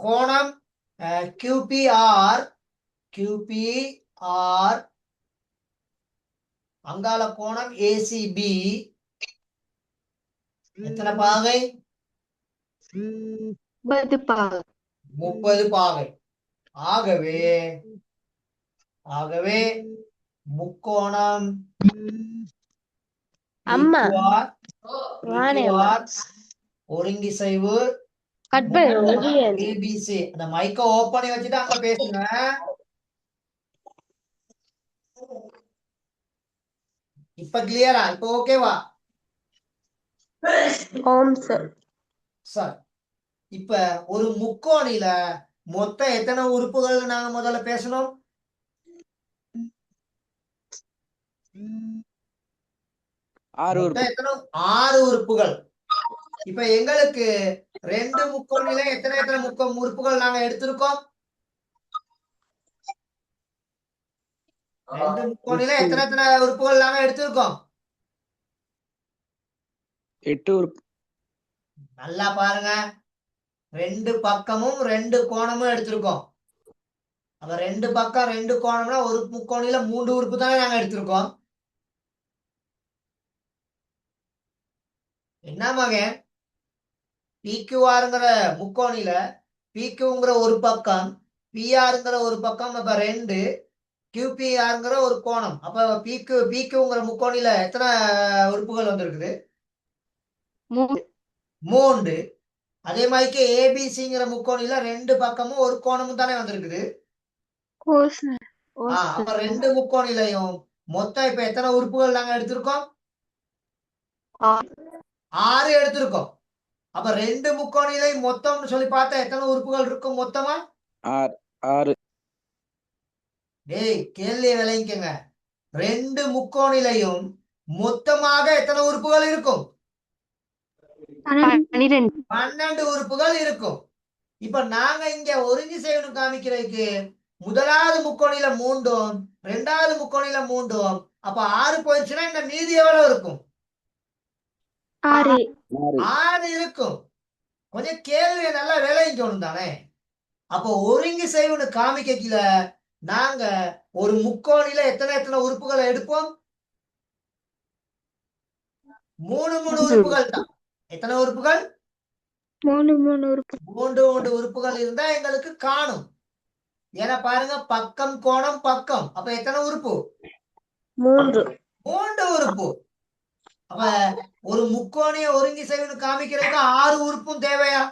கோணம் கியூபிஆர் அங்கால கோணம் ஏசிபி எத்தனை பாகை? 30 பாகை. ஆகவே முக்கோணம்
அம்மா.
PQR ஒருங்கிசைவு ஏபிசி. அந்த மைக்க ஓபன் பண்ணி வச்சுட்டு அங்க பேசுங்க. இப்ப கிளியரா? இப்ப ஓகேவா?
ஆம் சார்.
சார், இப்ப ஒரு முக்கோணில மொத்தம் எத்தனை உறுப்புகள் நாங்க முதல்ல பேசணும்?
6
மொத்தம் எத்தனை? 6 உறுப்புகள். இப்ப எங்களுக்கு 2 முக்கோணில எத்தனை உறுப்புகள் நாங்க எடுத்திருக்கோம்? 2 முக்கோணில எத்தனை உறுப்புகள் நாங்க எடுத்திருக்கோம்?
8 உறுப்பு.
நல்லா பாருங்க, 2 பக்கமும் 2 கோணமும் எடுத்திருக்கோம். அப்ப 2 பக்கம் 2 கோணம்னா ஒரு முக்கோணில 3 உறுப்பு தானே நாங்க எடுத்திருக்கோம். என்ன மகன்? பிக்யூஆருங்கிற முக்கோணில பிக்யூங்கிற ஒரு பக்கம், பிஆருங்கிற ஒரு பக்கம், அப்ப 2 கியூபிஆருங்கிற ஒரு கோணம். அப்ப பிக்யூங்கிற முக்கோணில எத்தனை உறுப்புகள் வந்திருக்குது? 3. அதே மாதிரிக்கு ஏபிசிங்கிற முக்கோணில 2 பக்கமும் ஒரு கோணமும் தானே வந்திருக்குது. அப்ப 2 முக்கோணிலையும் மொத்தம் இப்ப எத்தனை உறுப்புகள் நாங்க எடுத்திருக்கோம்? 6 எடுத்திருக்கோம். அப்ப 2 முக்கோணிலையும் மொத்தம்னு சொல்லி பார்த்தா எத்தனை உறுப்புகள் இருக்கும் மொத்தமா?
6.
டேய், கேள்வியை விளங்கிக்கங்க. 2 முக்கோணிலையும் மொத்தமாக எத்தனை உறுப்புகள் இருக்கும்? 12 உறுப்புகள் இருக்கும். இப்ப நாங்க இங்க ஒருங்கிசைவு காமிக்கிறதுக்கு முதலாவது முக்கோணில 3ம், 2வது முக்கோணில 3ம், அப்ப 6 போயிடுச்சுன்னா இந்த மீதி எவ்வளவு இருக்கும்? 6 இருக்கும். கொஞ்சம் கேள்வியை நல்லா விளைவிக்கணும் தானே. அப்போ ஒருங்கிசைவுன்னு காமிக்கல நாங்க ஒரு முக்கோணில எத்தனை உறுப்புகளை எடுப்போம்? 3 உறுப்புகள் தான். எத்தனை உறுப்புகள்? 3 உறுப்புகள் இருந்தா எங்களுக்கு காணும். ஏன்னா பாருங்க, பக்கம் கோணம் பக்கம், அப்ப எத்தனை உறுப்பு? 3 உறுப்பு. அப்ப ஒரு முக்கோணிய ஒருங்கிசைவுன்னு காமிக்கிறதுக்கு 6 உறுப்பும் தேவையா?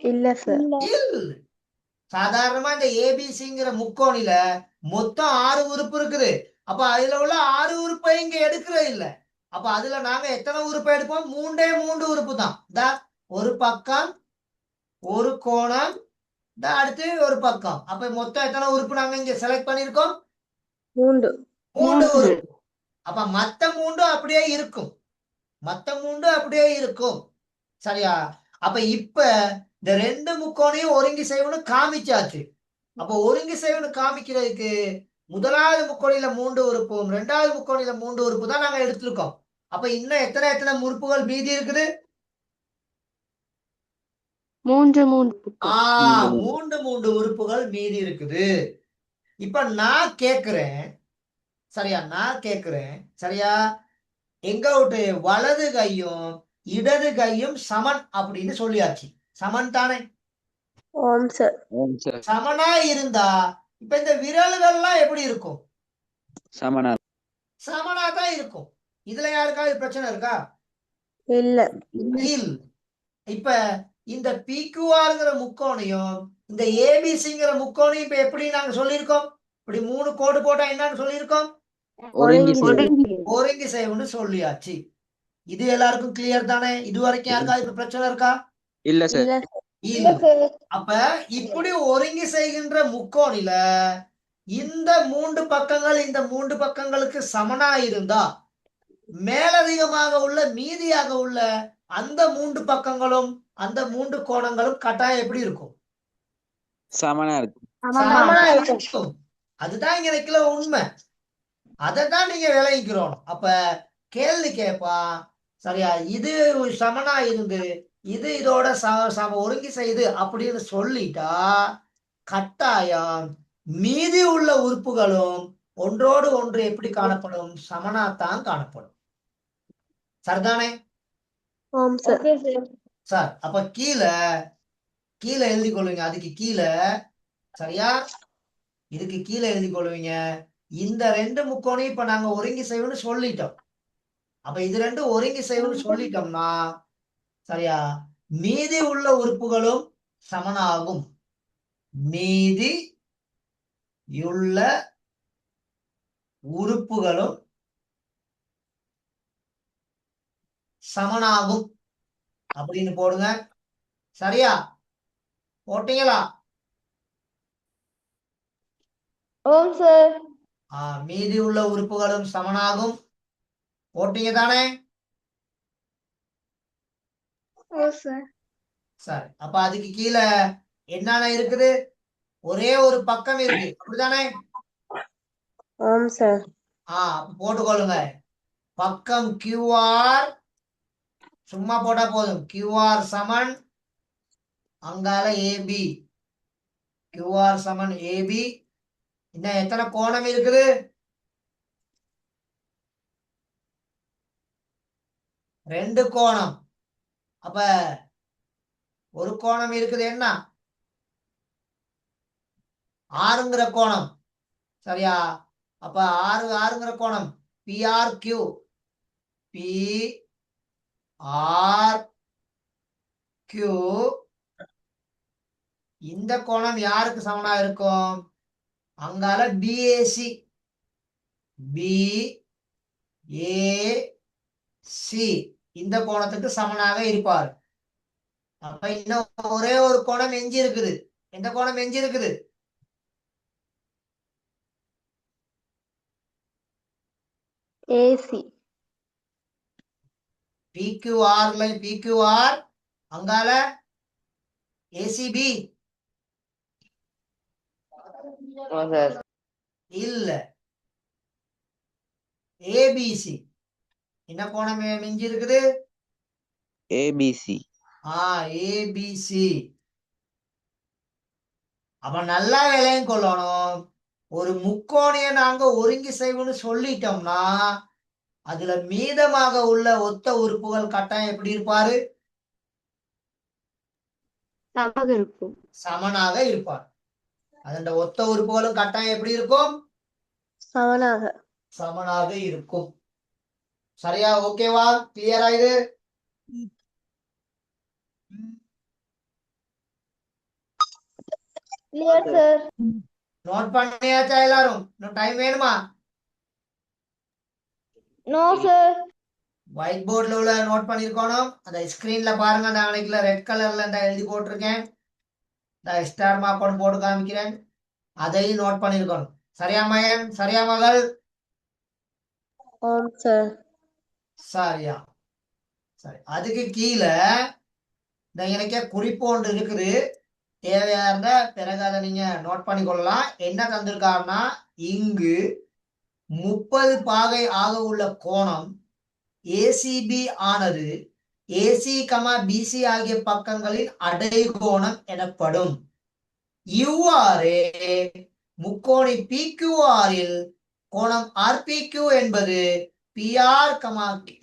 இல்ல சார்.
சாதாரணமா இந்த ஏபிசிங்கிற முக்கோணில மொத்தம் 6 உறுப்பு இருக்குது. அப்ப அதுல உள்ள 6 உறுப்பை இங்க எடுக்கிறது இல்ல. அப்ப அதுல நாங்க எத்தனை உறுப்பை எடுப்போம்? 3 உறுப்பு தான். ஒரு பக்கம், ஒரு கோணம், அடுத்து ஒரு பக்கம். அப்ப மொத்தம் எத்தனை உறுப்பு நாங்க இங்க செலக்ட் பண்ணிருக்கோம்? 3 உறுப்பு. அப்ப மத்த 3 அப்படியே இருக்கும். சரியா? அப்ப இப்ப இந்த 2 முக்கோணையும் ஒருங்கிசைவுன்னு காமிச்சாச்சு. அப்ப ஒருங்கிசைவுன்னு காமிக்கிறதுக்கு முதலாவது முக்கோணில 3 உறுப்பும், 2வது முக்கோணில 3 உறுப்பு தான் நாங்க எடுத்திருக்கோம். அப்ப இன்னும் எத்தனை உறுப்புகள் மீதி இருக்குது? 3 உறுப்புகள் மீதி இருக்குது. இப்ப நான் கேக்குறேன், சரியா, எங்க விட்டு வலது கையும் இடது கையும் சமன் அப்படின்னு சொல்லியாச்சு. சமன் தானே? சமனா இருந்தா இப்ப இந்த விரல்கள்லாம் எப்படி இருக்கும்? சமனா தான் இருக்கும். இதுல யாருக்காவது பிரச்சனை இருக்கா?
இல்ல.
இப்ப இந்த பிக்யூஆர்ங்கிற முக்கோணையும் இந்த ஏபிசிங்கிற முக்கோணையும் இப்ப எப்படி நாங்க சொல்லியிருக்கோம்? இப்படி 3 கோடு போட்டா என்னன்னு சொல்லியிருக்கோம்? ஒருங்கிசைவுன்னு சொல்லியாச்சு. இது எல்லாருக்கும் கிளியர் தானே? இது வரைக்கும் யாருக்காவது இப்ப பிரச்சனை இருக்கா?
இல்ல சார்.
அப்ப இப்படி ஒருங்கிசைகின்ற முக்கோணில இந்த 3 பக்கங்கள் இந்த 3 பக்கங்களுக்கு சமனா இருந்தா மேலதிகமாக உள்ள மீதியாக உள்ள அந்த 3 பக்கங்களும் அந்த 3 கோணங்களும் கட்டாயம் எப்படி இருக்கும்?
சமனா இருக்கு.
சமனா இருக்கும். அதுதான் இங்க இருக்கிற உண்மை. அதைத்தான் நீங்க விளங்கிக்கிறோம். அப்ப கேள்வி கேட்பா, சரியா, இது சமனா இருந்து இது இதோட சம ஒருங்கி செய்து அப்படின்னு சொல்லிட்டா கட்டாயம் மீதி உள்ள உறுப்புகளும் ஒன்றோடு ஒன்று எப்படி காணப்படும்? சமனாத்தான் காணப்படும். சரிதானே
ஆம் சார்.
சார்? அப்ப கீழே எழுதி கொள்வீங்க. அதுக்கு கீழே, சரியா, இதுக்கு கீழே எழுதி கொள்வீங்க. இந்த 2 முக்கோணையும் இப்ப நாங்க ஒருங்கி செய்வோம்னு சொல்லிட்டோம். அப்ப இது 2 ஒருங்கி செய்வோம்னு சொல்லிட்டோம்னா, சரியா, மீதி உள்ள உறுப்புகளும் சமனாகும். மீதி உள்ள உறுப்புகளும் சமனாகும் அப்படின்னு போடுங்க. சரியா? போட்டீங்களா?
ஆம் சார்.
மீதி உள்ள உறுப்புகளும் சமனாகும். போட்டீங்க தானே? சரி. அப்ப அதுக்கு கீழே என்னென்ன இருக்குது? ஒரே ஒரு பக்கம் இருக்கு, அப்படிதானே?
ஆம் சார்.
போட்டுக்கொள்ளுங்க. பக்கம் QR சும்மா போட்டா போதும். QR சமன் அங்கால AB. QR சமன் AB. இன்னும் எத்தனை கோணம் இருக்குது? 2 கோணம். அப்ப ஒரு கோணம் இருக்குது, என்ன? 6ங்கிற கோணம். சரியா? அப்ப 6ங்கிற கோணம் PRQ. PRQ. இந்த கோணம் யாருக்கு சமனா இருக்கும்? அங்கால BAC. BAC இந்த கோணத்துக்கு சமனாக இருப்பார். அப்ப இன்னும் ஒரே ஒரு கோணம் எஞ்சி இருக்குது. எந்த கோணம் எஞ்சி இருக்குது?
AC.
PQR அங்கால ACB இல்ல, ABC. என்ன கோணம் மிஞ்சி இருக்குது?
ABC.
ABC. அப்ப நல்லா விலையும் கொள்ளணும். ஒரு முக்கோணிய நாங்க ஒருங்கி செய்வோம்னு சொல்லிட்டோம்னா அதுல மீதமாக உள்ள ஒத்த உறுப்புகள் கட்டாயம் எப்படி இருப்பாரு? சமனாக இருப்பார். அதோட ஒத்த உறுப்புகளும் கட்டாயம் எப்படி இருக்கும்? சமனாக இருக்கும். சரியா? ஓகேவா? கிளியரா இது?
Clear sir.
நோட் பண்ணியாச்சா எல்லாரும்? இன்னும் டைம் வேணுமா?
No sir.
ஒயிட் போர்ட்ல உள்ள நோட் பண்ணிருக்கணும். அந்த ஸ்கிரீன்ல பாருங்க, அந்த அன்னைக்குல ரெட் கலர்ல எழுதி போட்டிருக்கேன். ஸ்டார் மார்க் பண்ணி போட்டு காமிக்கிறேன். அதையும் நோட் பண்ணிருக்கணும். சரியா மகன்? சரியா மகள்?
ஆம் சார்.
சரியா? சரி. அதுக்கு கீழே எனக்கே குறிப்பு ஒன்று இருக்குது. தேவையா இருந்தா பிறகு அதை நீங்க நோட் பண்ணி கொள்ளலாம். என்ன தந்திருக்காருன்னா, இங்கு 30 பாகை ஆக உள்ள கோணம் ACB ஆனது AC, BC ஆகிய பக்கங்களின் அடைகோணம் எனப்படும். இவ்வாறே முக்கோணி PQRல் கோணம் RPQ என்பது PR,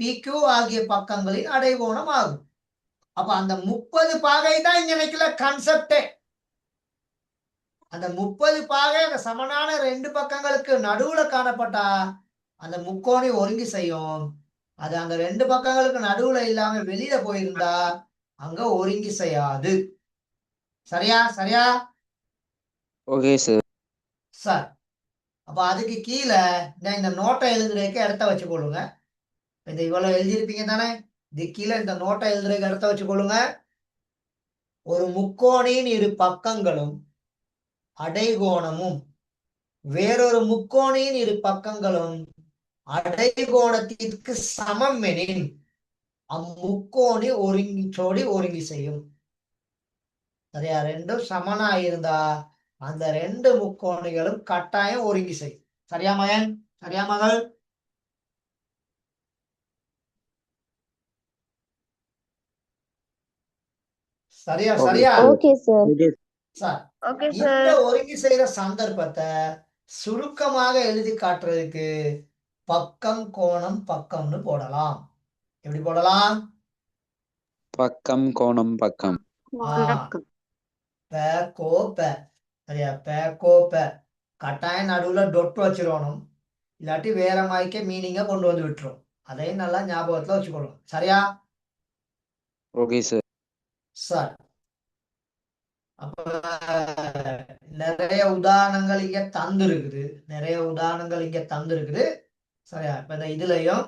PQ ஆகிய பக்கங்களின் அடைகோணம் ஆகும். அப்ப அந்த 30 பாகை தான் இங்க நினைக்கல கான்செப்டே. அந்த 30 பாகை அந்த சமனான 2 பக்கங்களுக்கு நடுவுல காணப்பட்டா அந்த முக்கோணி ஒருங்கி செய்யும். அது அந்த 2 பக்கங்களுக்கு நடுவுல இல்லாம வெளியில போயிருந்தா அங்க ஒருங்கி செய்யாது. சரியா? சரியா?
Okay sir.
சார், அப்ப அதுக்கு கீழே இந்த நோட்டை எழுதுறதுக்கு இடத்த வச்சு கொள்ளுங்க. இந்த இவ்வளவு எழுதியிருப்பீங்க தானே? இது கீழே இந்த நோட்டை எழுதுறதுக்கு இடத்த வச்சு கொள்ளுங்க. ஒரு முக்கோணியின் 2 பக்கங்களும் அடைகோணமும் வேறொரு முக்கோணியின் 2 பக்கங்களும் அடைகோணத்திற்கு சமம் எனின் அம்முக்கோணி ஒருங்கி ஒருங்கி செய்யும். சரியா? ரெண்டும் சமனா இருந்தா அந்த ரெண்டு முக்கோணிகளும் கட்டாயம் ஒருங்கி செய்யும். சரியா மகன்? சரியா மகள்? சரியா?
Okay.
சரியா?
Okay, sir.
Okay.
Sir,
Okay,
இந்த ஒருங்கி செய்யற சந்தர்ப்பத்தை சுருக்கமாக எழுதி காட்டுறதுக்கு பக்கம் கோணம் பக்கம்னு போடலாம். எப்படி போடலாம்?
பக்கம் கோணம் பக்கம்.
ப கோ ப. சரியா? ப கோ ப. கட்டாயம் நடுவுல டொட் வச்சிடணும். இல்லாட்டி வேற மாதிரிக்கே மீனிங்கை கொண்டு வந்து விட்டுரும். அதையும் நல்லா ஞாபகத்துல வச்சுக்கணும். சரியா?
Okay sir.
சார், அப்ப நிறைய உதாரணங்கள் இங்க தந்திருக்குது. நிறைய உதாரணங்கள் இங்க தந்திருக்குது. சரியா? இப்ப இந்த இதுலயும்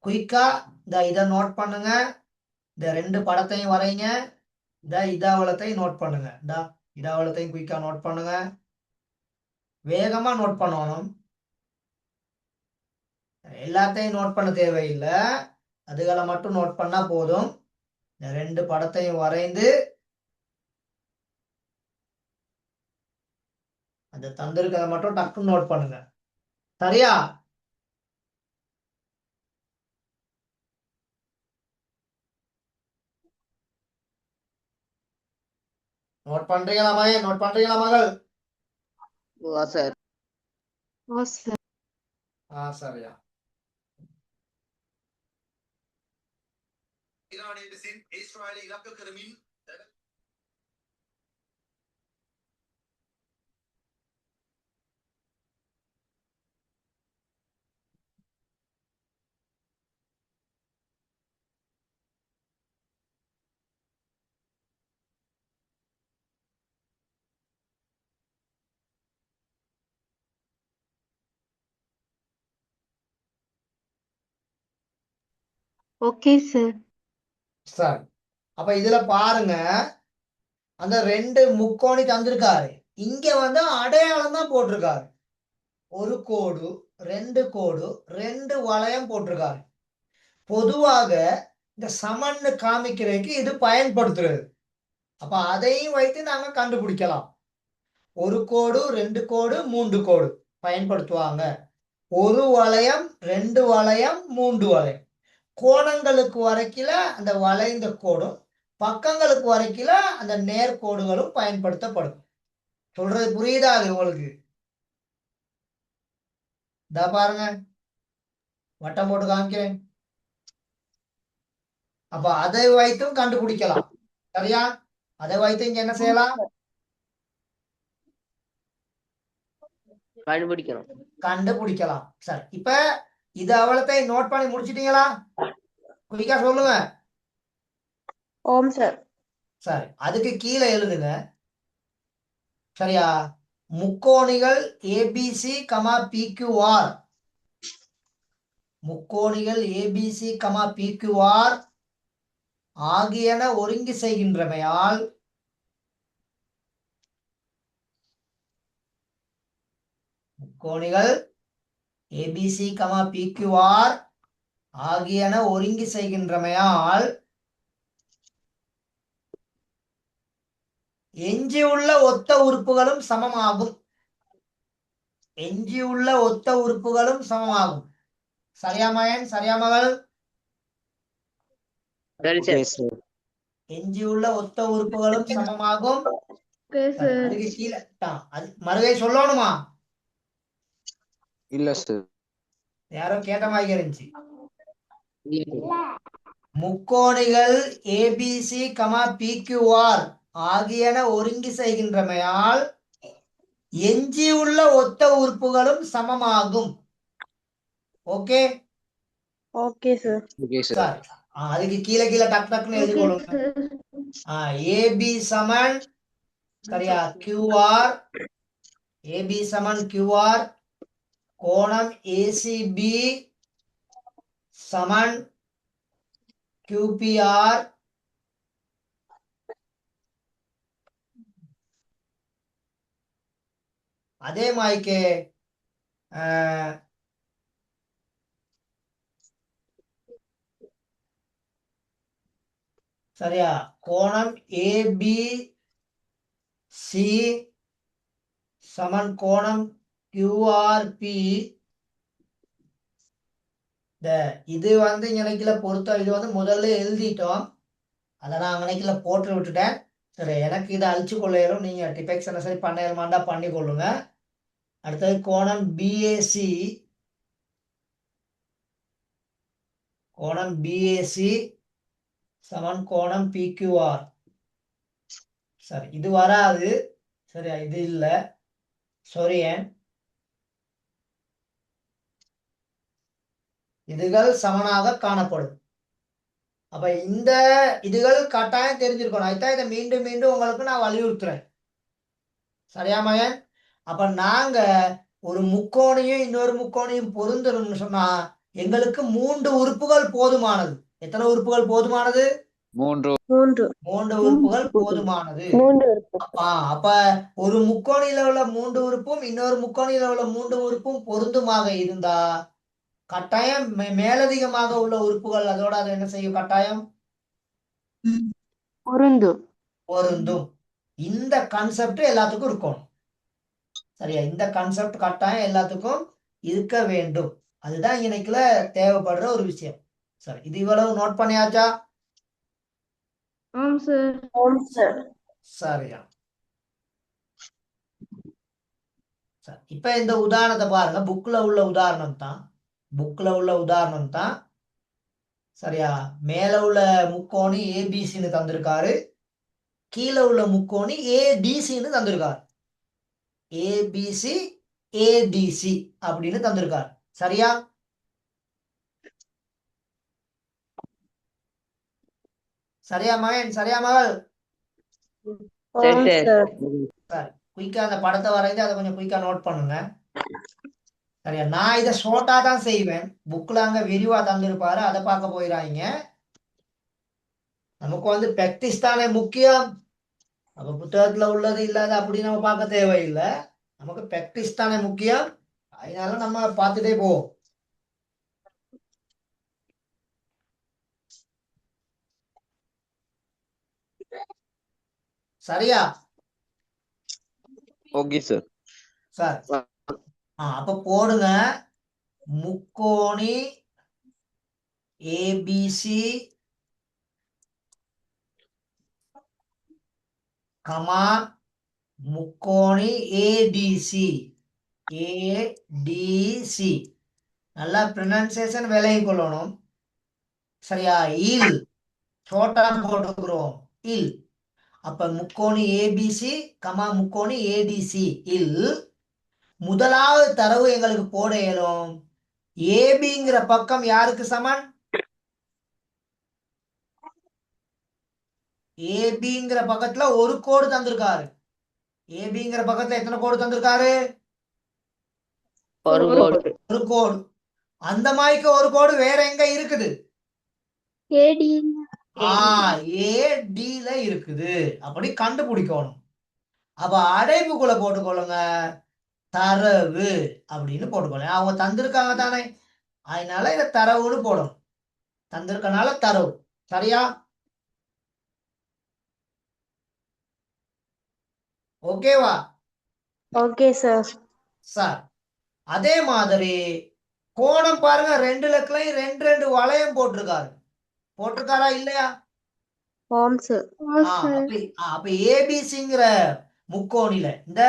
குயிக்கா இதை நோட் பண்ணுங்க. இந்த ரெண்டு படத்தையும் வரைங்க. இந்த இதாவளத்தையும் நோட் பண்ணுங்க. இதாவளத்தையும் குயிக்கா நோட் பண்ணுங்க. வேகமா நோட் பண்ணணும். எல்லாத்தையும் நோட் பண்ண தேவையில்லை. அதுகளை மட்டும் நோட் பண்ணா போதும். இந்த ரெண்டு படத்தையும் வரைந்து அந்த தந்திருக்கிறத மட்டும் டக்குன்னு நோட் பண்ணுங்க. சரியா? நோட் பண்றீங்களா மகன்? நோட் பண்றீங்களா மகள்?
sir.
சரியா.
Okay, sir.
சரி, அப்ப இதுல பாருங்க, அந்த ரெண்டு முக்கோணி தந்திருக்காரு. இங்க வந்து அடையாளம் தான் போட்டிருக்காரு. ஒரு கோடு, ரெண்டு கோடு, ரெண்டு வளையம் போட்டிருக்காரு. பொதுவாக இந்த சமன்னு காமிக்கிறதுக்கு இது பயன்படுத்துறது. அப்ப அதையும் வைத்து நாங்க கண்டுபிடிக்கலாம். ஒரு கோடு, ரெண்டு கோடு, மூன்று கோடு பயன்படுத்துவாங்க. ஒரு வளையம், ரெண்டு வளையம், மூன்று வளையம். கோணங்களுக்கு வரைக்கில அந்த வளைந்த கோடும், பக்கங்களுக்கு வரைக்கில அந்த நேர்கோடுகளும் பயன்படுத்தப்படும். சொல்றது புரியுதா அது உங்களுக்கு? இதா பாருங்க, வட்டம் போட்டு காமிக்கிறேன். அப்ப அதை வைத்தும் கண்டுபிடிக்கலாம். சரியா? அதை வைத்து இங்க என்ன செய்யலாம்? கண்டுபிடிக்கலாம். சரி, இப்ப இது அவ்வளத்தை நோட் பண்ணி முடிச்சிட்டீங்களா? குயிக்கா சொல்லுங்க.
ஓம் சார்.
சரி, அதுக்கு கீழே எழுதுங்க. சரியா? முக்கோணிகள் ஏபிசி கமா பிக்யூஆர். முக்கோணிகள் ஏபிசி கமா பிக்யூஆர் ஆகியன ஒருங்கி செய்கின்றமையால் முக்கோணிகள் ஏபிசி கமா பிக்யூஆர் ஆகியன ஒருங்கி செய்கின்றமையால் எஞ்சியுள்ள ஒத்த உறுப்புகளும் சமமாகும். எஞ்சியுள்ள ஒத்த உறுப்புகளும் சமமாகும். சரியா மகன்? சரியா மகள்?
Okay sir.
எஞ்சியுள்ள ஒத்த உறுப்புகளும் சமமாகும்.
Okay, sir.
அதுக்கு கீழே அது மறுவே சொல்லணுமா?
இல்ல சார்.
யாரோ கேட்ட மாதிரி இருந்துச்சு. முக்கோணிகள் ஏபிசி கமா பிக்யூஆர் ஆகியன ஒருங்கி செய்கின்றமையால் எஞ்சியுள்ள ஒத்த உறுப்புகளும் சமமாகும். Okay?
Okay, sir.
Okay sir.
Sir, அதுக்கு கீழே கீழே டக் டக்குன்னு எழுதி கொள்ளுங்க. ஏபி சமன், சரியா, கியூஆர். ஏபி சமன் கியூஆர். கோணம் ஏசிபி சமன் கியூபிஆர். அதே மாதிரிக்கு சரியா? கோணம் ஏபிசி சமன் கோணம் கியூஆர்பி. இது வந்து இணைக்கில பொருத்தம். இது வந்து முதல்ல எழுதிட்டோம், அதை நான் இணைக்கில போட்டு விட்டுட்டேன். சரி, எனக்கு இதை அழிச்சு கொள்ளையிலும் நீங்க டிபெக்ஷனை சரி பண்ண பண்ணி கொள்ளுங்க. அடுத்தது கோணம் பிஏசி, கோணம் பிஏசி சமன் கோணம் பிக்யூஆர். சரி, இது வராது. சரியா? இது இல்ல, சொரியன். இதுகள் சமனாக காணப்படும். அப்ப இந்த இதுகள் கட்டாயம் தெரிஞ்சிருக்கணும். அதுதான் இதை மீண்டும் மீண்டும் உங்களுக்கு நான் வலியுறுத்துறேன். சரியா மகன்? அப்ப நாங்க ஒரு முக்கோணையும் இன்னொரு முக்கோணையும் பொருந்தணும்னு சொன்னா எங்களுக்கு 3 உறுப்புகள் போதுமானது. எத்தனை உறுப்புகள் போதுமானது?
3.
3.
3 உறுப்புகள் போதுமானது. அப்ப ஒரு முக்கோணியில உள்ள 3 உறுப்பும் இன்னொரு முக்கோணியில உள்ள 3 உறுப்பும் பொருந்துமாக இருந்தா கட்டாயம் மேலதிகமாக உள்ள உறுப்புகள் அதோட அது என்ன செய்யும்? கட்டாயம் பொருந்தும். இந்த கான்செப்ட் எல்லாத்துக்கும் இருக்கணும். சரியா? இந்த கான்செப்ட் கட்டாயம் எல்லாத்துக்கும் இருக்க வேண்டும். அதுதான் இன்னைக்குல தேவைப்படுற ஒரு விஷயம். சரி, இது இவ்வளவு நோட் பண்ணியாச்சா?
ஆம் சார். ஆம் சார்.
சரியா? சரி, இப்ப இந்த உதாரணத்தை பாருங்க. புக்ல உள்ள உதாரணம் தான். சரியா? மேல உள்ள முக்கோணி ஏபிசின்னு தந்திருக்காரு, கீழே உள்ள முக்கோணி ஏடிசின்னு தந்திருக்காரு. ஏபிசி ஏடிசி அப்படின்னு தந்திருக்காரு. சரியா? சரியா மகன்? சரியா மகள்?
ஆம் சார்.
சரி, குயிக்கா அந்த படத்தை வரைந்து அதை கொஞ்சம் குயிக்கா நோட் பண்ணுங்க. சரியா? நான் இதை ஷார்ட்டா தான் செய்வேன். புக்ல அங்க விரிவா தந்திருப்பாரு, அதை பார்க்க போயிடாதீங்க. நமக்கு வந்து பிராக்டிஸ் தானே முக்கியம். அப்ப புத்தகத்துல உள்ளது இல்லாத அப்படி நம்ம பார்க்க தேவையில்லை. நமக்கு பிராக்டிஸ் தானே முக்கியம். அதனால நம்ம பார்த்துட்டே போவோம். சரியா?
Okay sir.
சார், அப்ப போடுங்க. முக்கோணி ஏபிசி கமா முக்கோணி ஏடிசி. ஏடிசி நல்லா ப்ரொனன்சியேஷன் விலகி கொள்ளணும். சரியா? இல் சோட்டா போட்டுக்கிறோம், இல். அப்ப முக்கோணி ஏபிசி கமா முக்கோணி ஏடிசி இல் முதலாவது தரவு எங்களுக்கு போட இயலும். ஏபிங்கிற பக்கம் யாருக்கு சமன்? ஏபிங்கிற பக்கத்துல ஒரு கோடு தந்திருக்காரு. ஏபிங்கிற பக்கத்துல எத்தனை கோடு தந்திருக்காரு? ஒரு கோடு. அந்த மாதிரிக்கு ஒரு கோடு வேற எங்க இருக்குது? ஏடில இருக்குது. அப்படி கண்டுபிடிக்கணும். அப்ப அடைப்புக்குள்ள போட்டுக்கொள்ளுங்க, தரவு அப்படின்னு போட்டுக்கொள்ளுங்க. அவங்க தந்திருக்காங்க தானே, அதனால இத தரவுன்னு போடணும். தந்திருக்கனால தரவு. சரியா? ஓகேவா?
Okay sir.
சார், அதே மாதிரி கோணம் பாருங்க, 2 லெக்லையும் 2 வளையம் போட்டிருக்காரா இல்லையா?
ஆம் சார்.
அப்ப ஏபிசிங்கிற முக்கோணில இந்த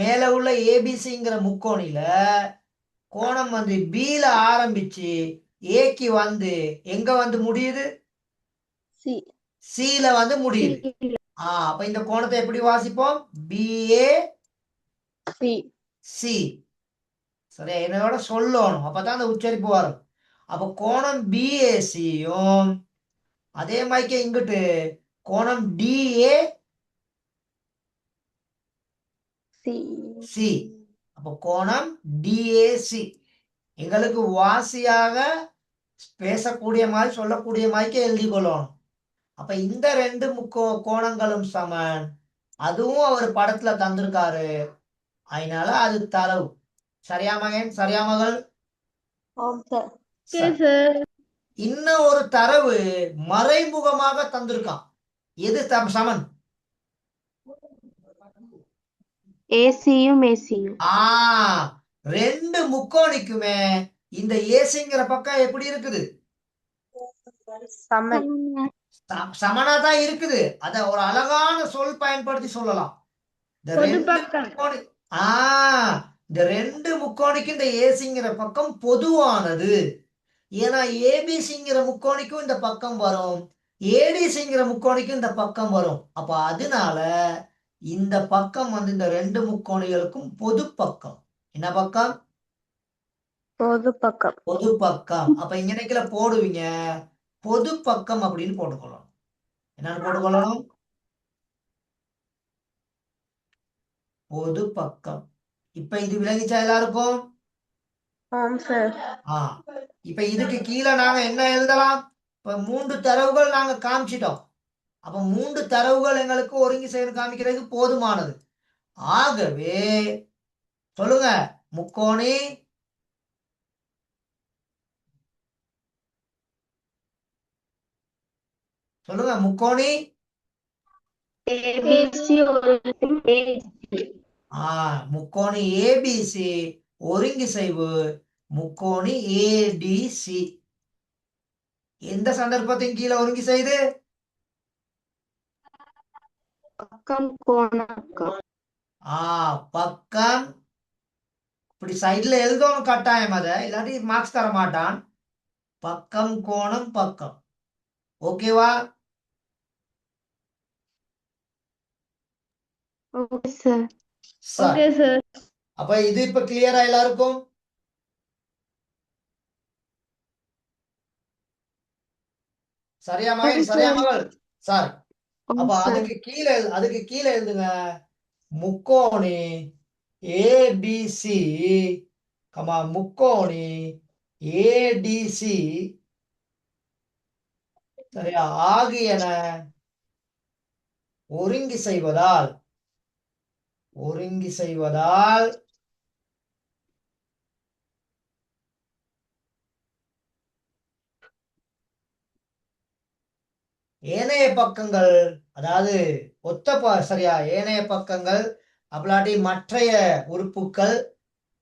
மேல உள்ள ஏபிசிங்கிற முக்கோணில கோணம் வந்து பில ஆரம்பிச்சு ஏக்கு வந்து எங்க வந்து முடியுது? சில வந்து முடியுது. அப்ப இந்த கோணத்தை எப்படி வாசிப்போம்? B A C. சரியா? என்னோட சொல்லணும், அப்பதான் அந்த உச்சரிப்பு வரும். அப்ப கோணம் பிஏசியும் அதே மாதிரி இங்கிட்டு கோணம் டிஏ சி. அப்ப கோணம் டிஏசி எங்களுக்கு வாசியாக பேசக்கூடிய மாதிரி சொல்லக்கூடிய மாதிரி எழுதி கொள்ளணும். அப்ப இந்த 2 கோணங்களும் சமன். அதுவும் அவர் படத்துல தந்திருக்காரு, அதனால அது தரவு. சரியா மகன்? சரியா மகள்?
ஆம் சார்.
சரி. இன்னும் ஒரு தரவு மறைமுகமாக தந்திருக்கான். எது சமன்?
ஏசியும் ஏசியும்.
ரெண்டு முக்கோணிக்குமே இந்த ஏசிங்கிற பக்கம் எப்படி இருக்குது?
சமன்.
சமனா தான் இருக்குது. அத ஒரு அழகான சொல் பயன்படுத்தி சொல்லலாம். இந்த ரெண்டு முக்கோணி இந்த ரெண்டு முக்கோணிக்கு இந்த ஏசிங்கிற பக்கம் பொதுவானது. ஏன்னா ஏபிசிங்கிற முக்கோணிக்கும் இந்த பக்கம் வரும், ஏடிசிங்கிற முக்கோணிக்கும் இந்த பக்கம் வரும். அப்ப அதனால இந்த பக்கம் இந்த ரெண்டு முக்கோணிகளுக்கும் பொது பக்கம். என்ன பக்கம்?
பொது பக்கம்.
பொது பக்கம். அப்ப இங்க போடுவீங்க பொது பக்கம் அப்படின்னு போட்டுக்கொள்ளணும். என்னன்னு போட்டுக்கொள்ளணும்? பொது பக்கம். இப்ப இது விளங்கிச்சா எல்லாருக்கும்?
ஆம் சார்.
இப்ப இதுக்கு கீழே நாங்க என்ன எழுதலாம்? இப்ப 3 தரவுகள் நாங்க காமிச்சிட்டோம். அப்ப 3 தரவுகள் எங்களுக்கு ஒருங்கி செய்து காமிக்கிறதுக்கு போதுமானது. ஆகவே சொல்லுங்க, முக்கோணி சொல்லுங்க, முக்கோணி முக்கோணி ஏபிசி ஒருங்கிசைவு முக்கோணி ஏடிசி. எந்த சந்தர்ப்பத்தின் கீழே ஒருங்கி செய்து?
பக்கம் கோணம் பக்கம்.
பக்கம் இப்படி சைட்ல எழுதணும் கட்டாயம், அத இல்லாட்டி மார்க்ஸ் தர மாட்டான். பக்கம் கோணம் பக்கம். ஓகேவா?
Okay sir.
சார் அப்ப இது இப்ப கிளியரா எல்லாருக்கும்? சரியா மகன்? சரியா மகள்? சார் அப்ப அதுக்கு கீழே எழுதுங்க, முக்கோணி ஏபிசி முக்கோணி ஏடிசி சரியா ஆகியன ஒருங்கி செய்வதால் ஏனைய பக்கங்கள், அதாவது சரியா ஏனைய பக்கங்கள் அப்படி மற்றைய உறுப்புக்கள்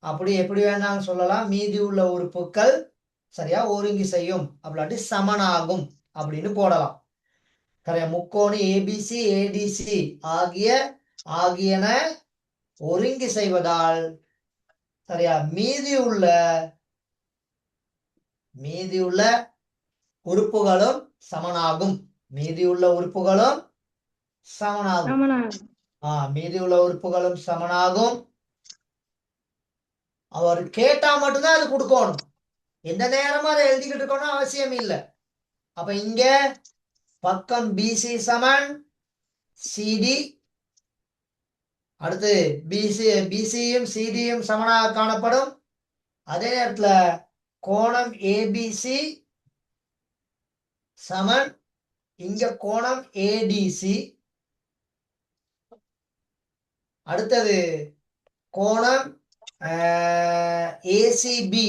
அப்படி எப்படி வேணாலும் சொல்லலாம், மீதி உள்ள உறுப்புக்கள் சரியா ஒருங்கி செய்யும் அப்படி சமனாகும் அப்படின்னு போடலாம். சரியா முக்கோணி ஏபிசி ஏடிசி ஆகியன ஒருங்கி செய்வதால் சரியா மீதி உள்ள உறுப்புகளும் சமனாகும். மீதி உள்ள உறுப்புகளும் சமனாகும். அவர் கேட்டா மட்டும்தான் அது கொடுக்கணும். எந்த நேரமும் அதை எழுதிக்கிட்டு இருக்கணும் அவசியம் இல்லை. அப்ப இங்க பக்கம் பிசி சமன் சிடி, அடுத்து பிசியும் சிடியும் சமனாக காணப்படும். அதே நேரத்துல கோணம் ஏபிசி சமன் இங்க கோணம் ஏடிசி, அடுத்தது கோணம் ஏசிபி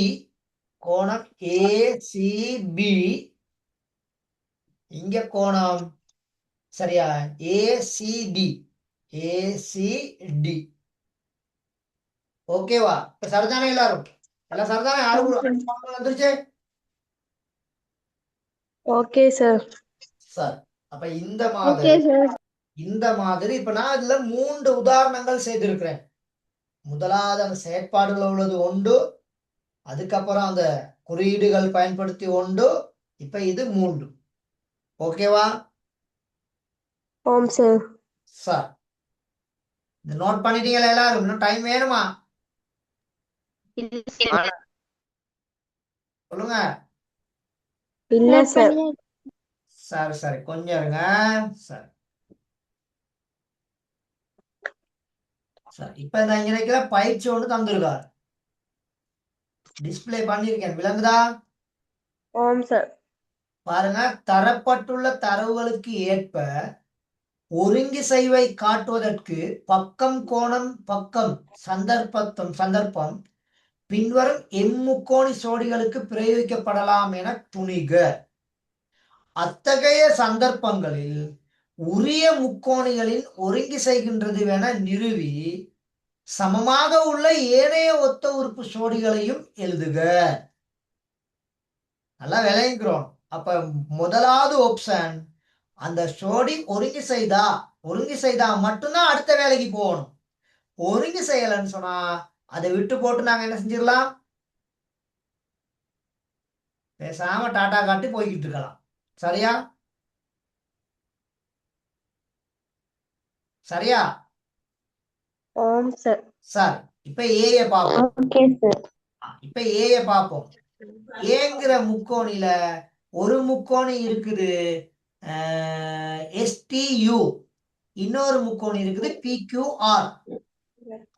இங்க கோணம் சரியா ஏசிடி. ஓகேவா? இப்ப சரிதானே எல்லாரும்? எல்லாம் சரிதானே? வந்துருச்சு.
Okay sir.
சார் அப்ப இந்த மாதிரி இப்ப நான் இதுல 3 உதாரணங்கள் செய்திருக்கிறேன். முதலாவது அந்த செயற்பாடுகள் உள்ளது ஒன்று, அதுக்கப்புறம் அந்த குறியீடுகள் பயன்படுத்தி ஒன்று, இப்ப இது 3. ஓகேவா?
ஆம் சார்.
சார் இந்த நோட் பண்ணிட்டீங்களா எல்லாரும்? இன்னும் டைம் வேணுமா? சொல்லுங்க.
இல்ல சார்.
சரி கொஞ்சம் இருங்க. சார் இப்ப இந்த இங்க பயிற்சி ஒன்று தந்திருக்கார், டிஸ்பிளே பண்ணிருக்கேன், விளங்குதா?
ஆம் சார்.
பாருங்க, தரப்பட்டுள்ள தரவுகளுக்கு ஏற்ப ஒருங்கிசைவை காட்டுவதற்கு பக்கம் கோணம் பக்கம் சந்தர்ப்பம் பின்வரும் எண்முக்கோணி சோடிகளுக்கு பிரயோகிக்கப்படலாம் என துணிக. அத்தகைய சந்தர்ப்பங்களில் உரிய முக்கோணிகளின் ஒருங்கி செய்கின்றது என நிறுவி சமமாக உள்ள ஏனைய ஒத்த உறுப்பு சோடிகளையும் எழுதுக. நல்லா விளையுங்கிறோம். அப்ப முதலாவது ஆப்ஷன், அந்த சோடி ஒருங்கி செய்தா மட்டும்தான் அடுத்த வேலைக்கு போகணும். ஒருங்கி செய்யலன்னு சொன்னா அதை விட்டு போட்டு நாங்க என்ன செஞ்சிடலாம், பேசாம டாட்டா காட்டி போய்கிட்டு இருக்கலாம். சரியா சரியா
ஆம் சார்.
சார் இப்ப ஏய பார்ப்போம்.
Okay sir.
இப்ப ஏய பார்ப்போம். ஏங்கிற முக்கோணில ஒரு முக்கோணி இருக்குது STU, இன்னொரு முக்கோணி இருக்குது PQR.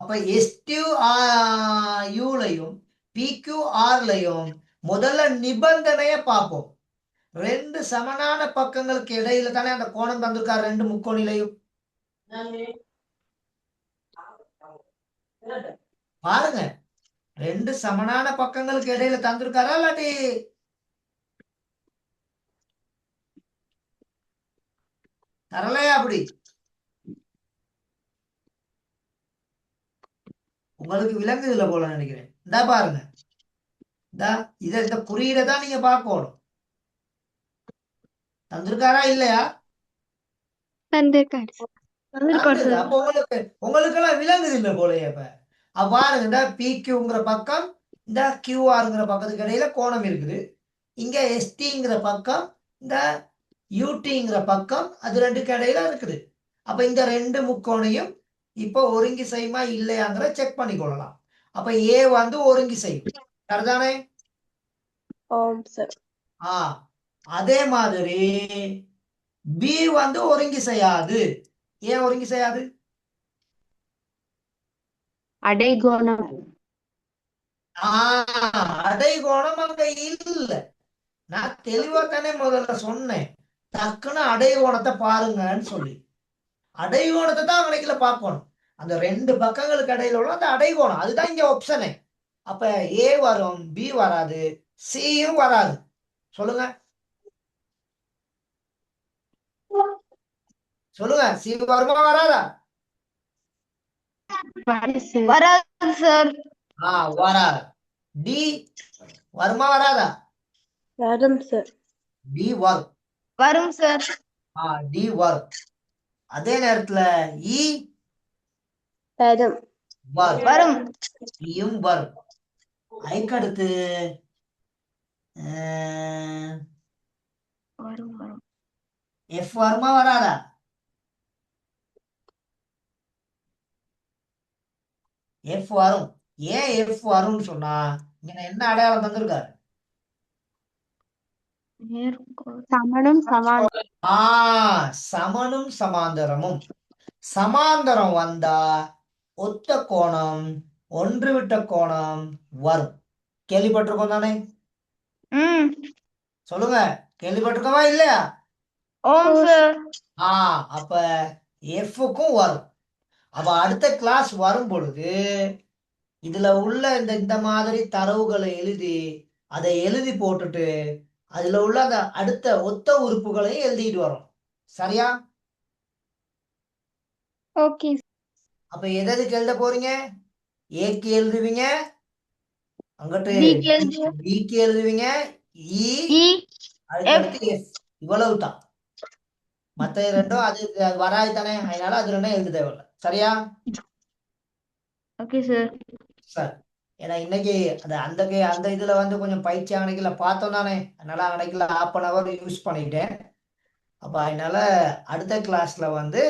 அப்ப STUலையும் PQRலையும் முதல்ல நிபந்தனைய பார்ப்போம். ரெண்டு சமனான பக்கங்களுக்கு இடையில தானே அந்த கோணம் தந்திருக்காரு ரெண்டு முக்கோணிலையும். பாருங்க, ரெண்டு சமனான பக்கங்களுக்கு இடையில தந்திருக்காரா இல்லாட்டி தரலையா? அப்படி உங்களுக்கு விளங்குதுல போல நினைக்கிறேன். இந்தா பாருங்க, இந்த குறியீடை தான் நீங்க பார்க்கணும். தந்திருக்காரா இல்லையா?
தந்திருக்காரு.
அப்ப உங்களுக்கு எல்லாம் விளங்குது இல்ல போலயே. அப்ப பாருங்க, இந்த PQங்கிற பக்கம் இந்த QRங்கிற பக்கத்துக்கு இடையில கோணம் இருக்குது. இங்க STங்கிற பக்கம் இந்த UTங்கிற பக்கம் அது ரெண்டுக்கு இடையில இருக்குது. அப்ப இந்த ரெண்டு முக்கோணையும் இப்போ ஒருங்கி செய்யுமா இல்லையாங்கிற செக் பண்ணிக்கொள்ளலாம். அப்ப A வந்து ஒருங்கி செய்யும், சரிதானே?
ஆம் சார்.
அதே மாதிரி B வந்து ஒருங்கி செய்யாது. ஏன் ஒருங்கி செய்யாது?
அடைகோணம்.
அடைகோணம் அங்க இல்ல. நான் தெளிவா தானே முதல்ல சொன்னேன், டக்குன்னு அடைகோணத்தை பாருங்கன்னு சொல்லி. அடைகோணத்தை தான் கணக்குல பார்க்கணும். அந்த ரெண்டு பக்கங்களுக்கு இடையில உள்ள அந்த அடைகோணம், அதுதான் இங்க ஆப்ஷனே. அப்ப A வரும், B வராது, Cயும் வராது. சொல்லுங்க சொல்லுங்க, C வருமா வராதா?
வராது சார்.
வராது. D வருமா வராதா?
வரும் சார்.
D வரும்.
வரும் சார்.
D வரும். அதே நேரத்துல E
வரும்.
வரும்.
Eயும் வரும். அதுக்கடுத்து F வருமா வராதா? F வரும். ஏன் F வரும்னு சொன்னா இங்க என்ன அடையாளம் தந்திருக்காரு?
சமனும் சமாந்தரம்.
சமனும் சமாந்தரமும். சமாந்தரம் வந்தா ஒத்த கோணம், ஒன்று விட்ட கோணம் வரும். கேள்விப்பட்டிருக்கோம் தானே? சொல்லுங்க, கேள்விப்பட்டிருக்கோமா இல்லையா?
ஓம் சார்.
அப்ப Fக்கும் வரும். அப்ப அடுத்த கிளாஸ் வரும் பொழுது இதுல உள்ள இந்த மாதிரி தரவுகளை அதை எழுதி போட்டுட்டு அதுல உள்ள அந்த அடுத்த ஒத்த உறுப்புகளையும் எழுதிட்டு வரும். சரியா?
ஓகே.
அப்ப எதுக்கு எழுத போறீங்க? ஏக்கு எழுதுவீங்க, அங்கிட்டு பிக்கு எழுதுவீங்க, அதுக்கடுத்து எஸ். இவ்வளவுதான். மத்த ரெண்டும் அது வராது தானே, அதனால அது ரெண்டும் எழுத தேவையில்லை. சரியா?
Okay sir.
சார் ஏன்னா இன்னைக்கு அந்த இதுல வந்து கொஞ்சம் பயிற்சி அன்னைக்குல பார்த்தோம் தானே, அதனால அன்னைக்குல 1/2 யூஸ் பண்ணிட்டேன். அப்ப அதனால அடுத்த கிளாஸ்ல வந்து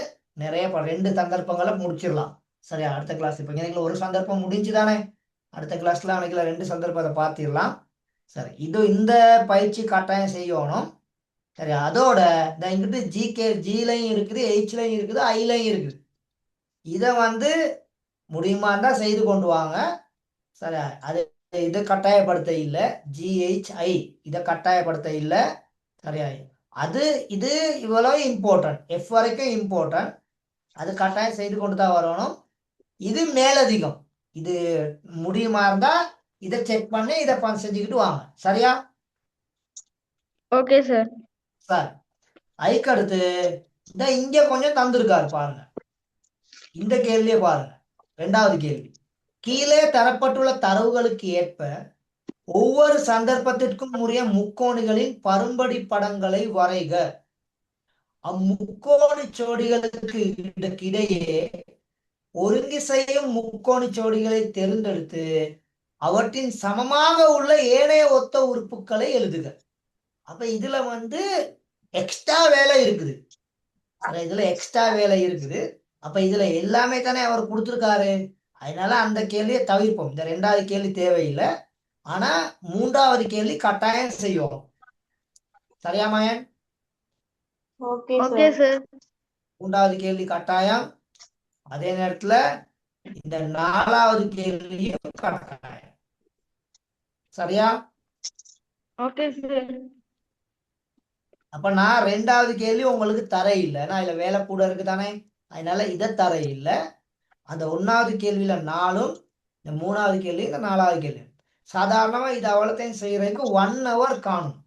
நிறைய ரெண்டு சந்தர்ப்பங்களை முடிச்சிடலாம். சரியா? அடுத்த கிளாஸ் இப்ப எனக்கு ஒரு சந்தர்ப்பம் முடிஞ்சுதானே, அடுத்த கிளாஸ்ல அன்னைக்குல 2 சந்தர்ப்பத்தை பார்த்திடலாம். சரி, இந்த பயிற்சி கட்டாயம் செய்யணும். சரி, அதோட இங்கிட்டு ஜிலையும் இருக்குது, Hலையும் இருக்குது, Iலையும் இருக்குது. இதை வந்து முடியுமா இருந்தா செய்து கொண்டு வாங்க. சரி, அது இதை கட்டாயப்படுத்த இல்லை. GHI இதை கட்டாயப்படுத்த இல்லை. சரியா? இது இவ்வளவு இம்பார்ட்டன்ட், F வரைக்கும் இம்பார்ட்டன்ட். அது கட்டாயம் செய்து கொண்டு தான் வரணும். இது மேலதிகம். இது முடியுமா இருந்தா இதை செக் பண்ணி இதை செஞ்சுக்கிட்டு வாங்க. சரியா
ஓகே சார்.
சார்? அதுக்கு அடுத்து இந்த இங்க கொஞ்சம் தந்திருக்காரு பாருங்க. இந்த கேள்வியை பாருங்க. 2வது கேள்வி, கீழே தரப்பட்டுள்ள தரவுகளுக்கு ஏற்ப ஒவ்வொரு சந்தர்ப்பத்திற்கும் உரிய முக்கோணிகளின் பரும்படி படங்களை வரைக. அம்முக்கோணி ஜோடிகளுக்கு இடையே ஒருங்கி செய்யும் முக்கோணி ஜோடிகளை தேர்ந்தெடுத்து அவற்றின் சமமாக உள்ள ஏனைய ஒத்த உறுப்புகளை எழுதுக. அப்ப இதுல எக்ஸ்ட்ரா வேலை இருக்குது. இதுல எக்ஸ்ட்ரா வேலை இருக்குது. அப்ப இதுல எல்லாமே தானே அவர் கொடுத்திருக்காரு. அதனால அந்த கேள்வியை தவிர்ப்போம். இந்த 2வது கேள்வி தேவையில்லை. ஆனா 3வது கேள்வி கட்டாயம் செய்வோம். சரியா மயன்?
Okay
okay
sir.
சார்.
3வது கேள்வி கட்டாயம். அதே நேரத்துல இந்த 4வது கேள்வியும் கட்டாயம். சரியா?
Okay sir.
அப்ப நான் 2வது கேள்வி உங்களுக்கு தர இல்லை. ஏன்னா இதுல வேலை கூட இருக்கு தானே. அதனால இதை தர இல்லை. அந்த 1வது கேள்வியில 4ம், இந்த 3வது கேள்வி, இந்த 4வது கேள்வி. சாதாரணமா இது அவ்வளோத்தையும் செய்யறதுக்கு 1 hour காணும்.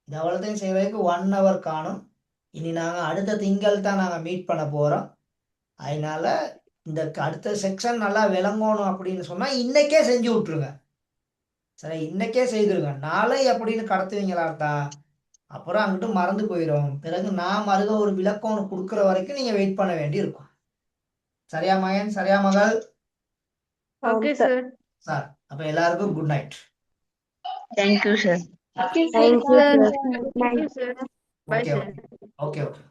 இது அவ்வளோத்தையும் செய்யறதுக்கு 1 hour காணும். இனி நாங்க அடுத்த திங்கள் தான் நாங்க மீட் பண்ண போறோம். அதனால இந்த அடுத்த செக்ஷன் நல்லா விளங்கணும் அப்படின்னு சொன்னா இன்னைக்கே செஞ்சு விட்டுருங்க. சரி, இன்னைக்கே செய்திருங்க. நாளை அப்படின்னு கடத்துவீங்களாட்டா அப்புறம் அங்கிட்டு மறந்து போயிடும். பிறகு நான் மறுக ஒரு விளக்கம் ஒன்று கொடுக்குற வரைக்கும் நீங்க வெயிட் பண்ண வேண்டி இருக்கும். சரியா மகன்? சரியா மகள்?
Okay sir.
சார், அப்ப எல்லாருக்கும் good night.
Thank you sir.
Thank you, sir.
Thank you sir. Bye
okay
sir.
Okay okay.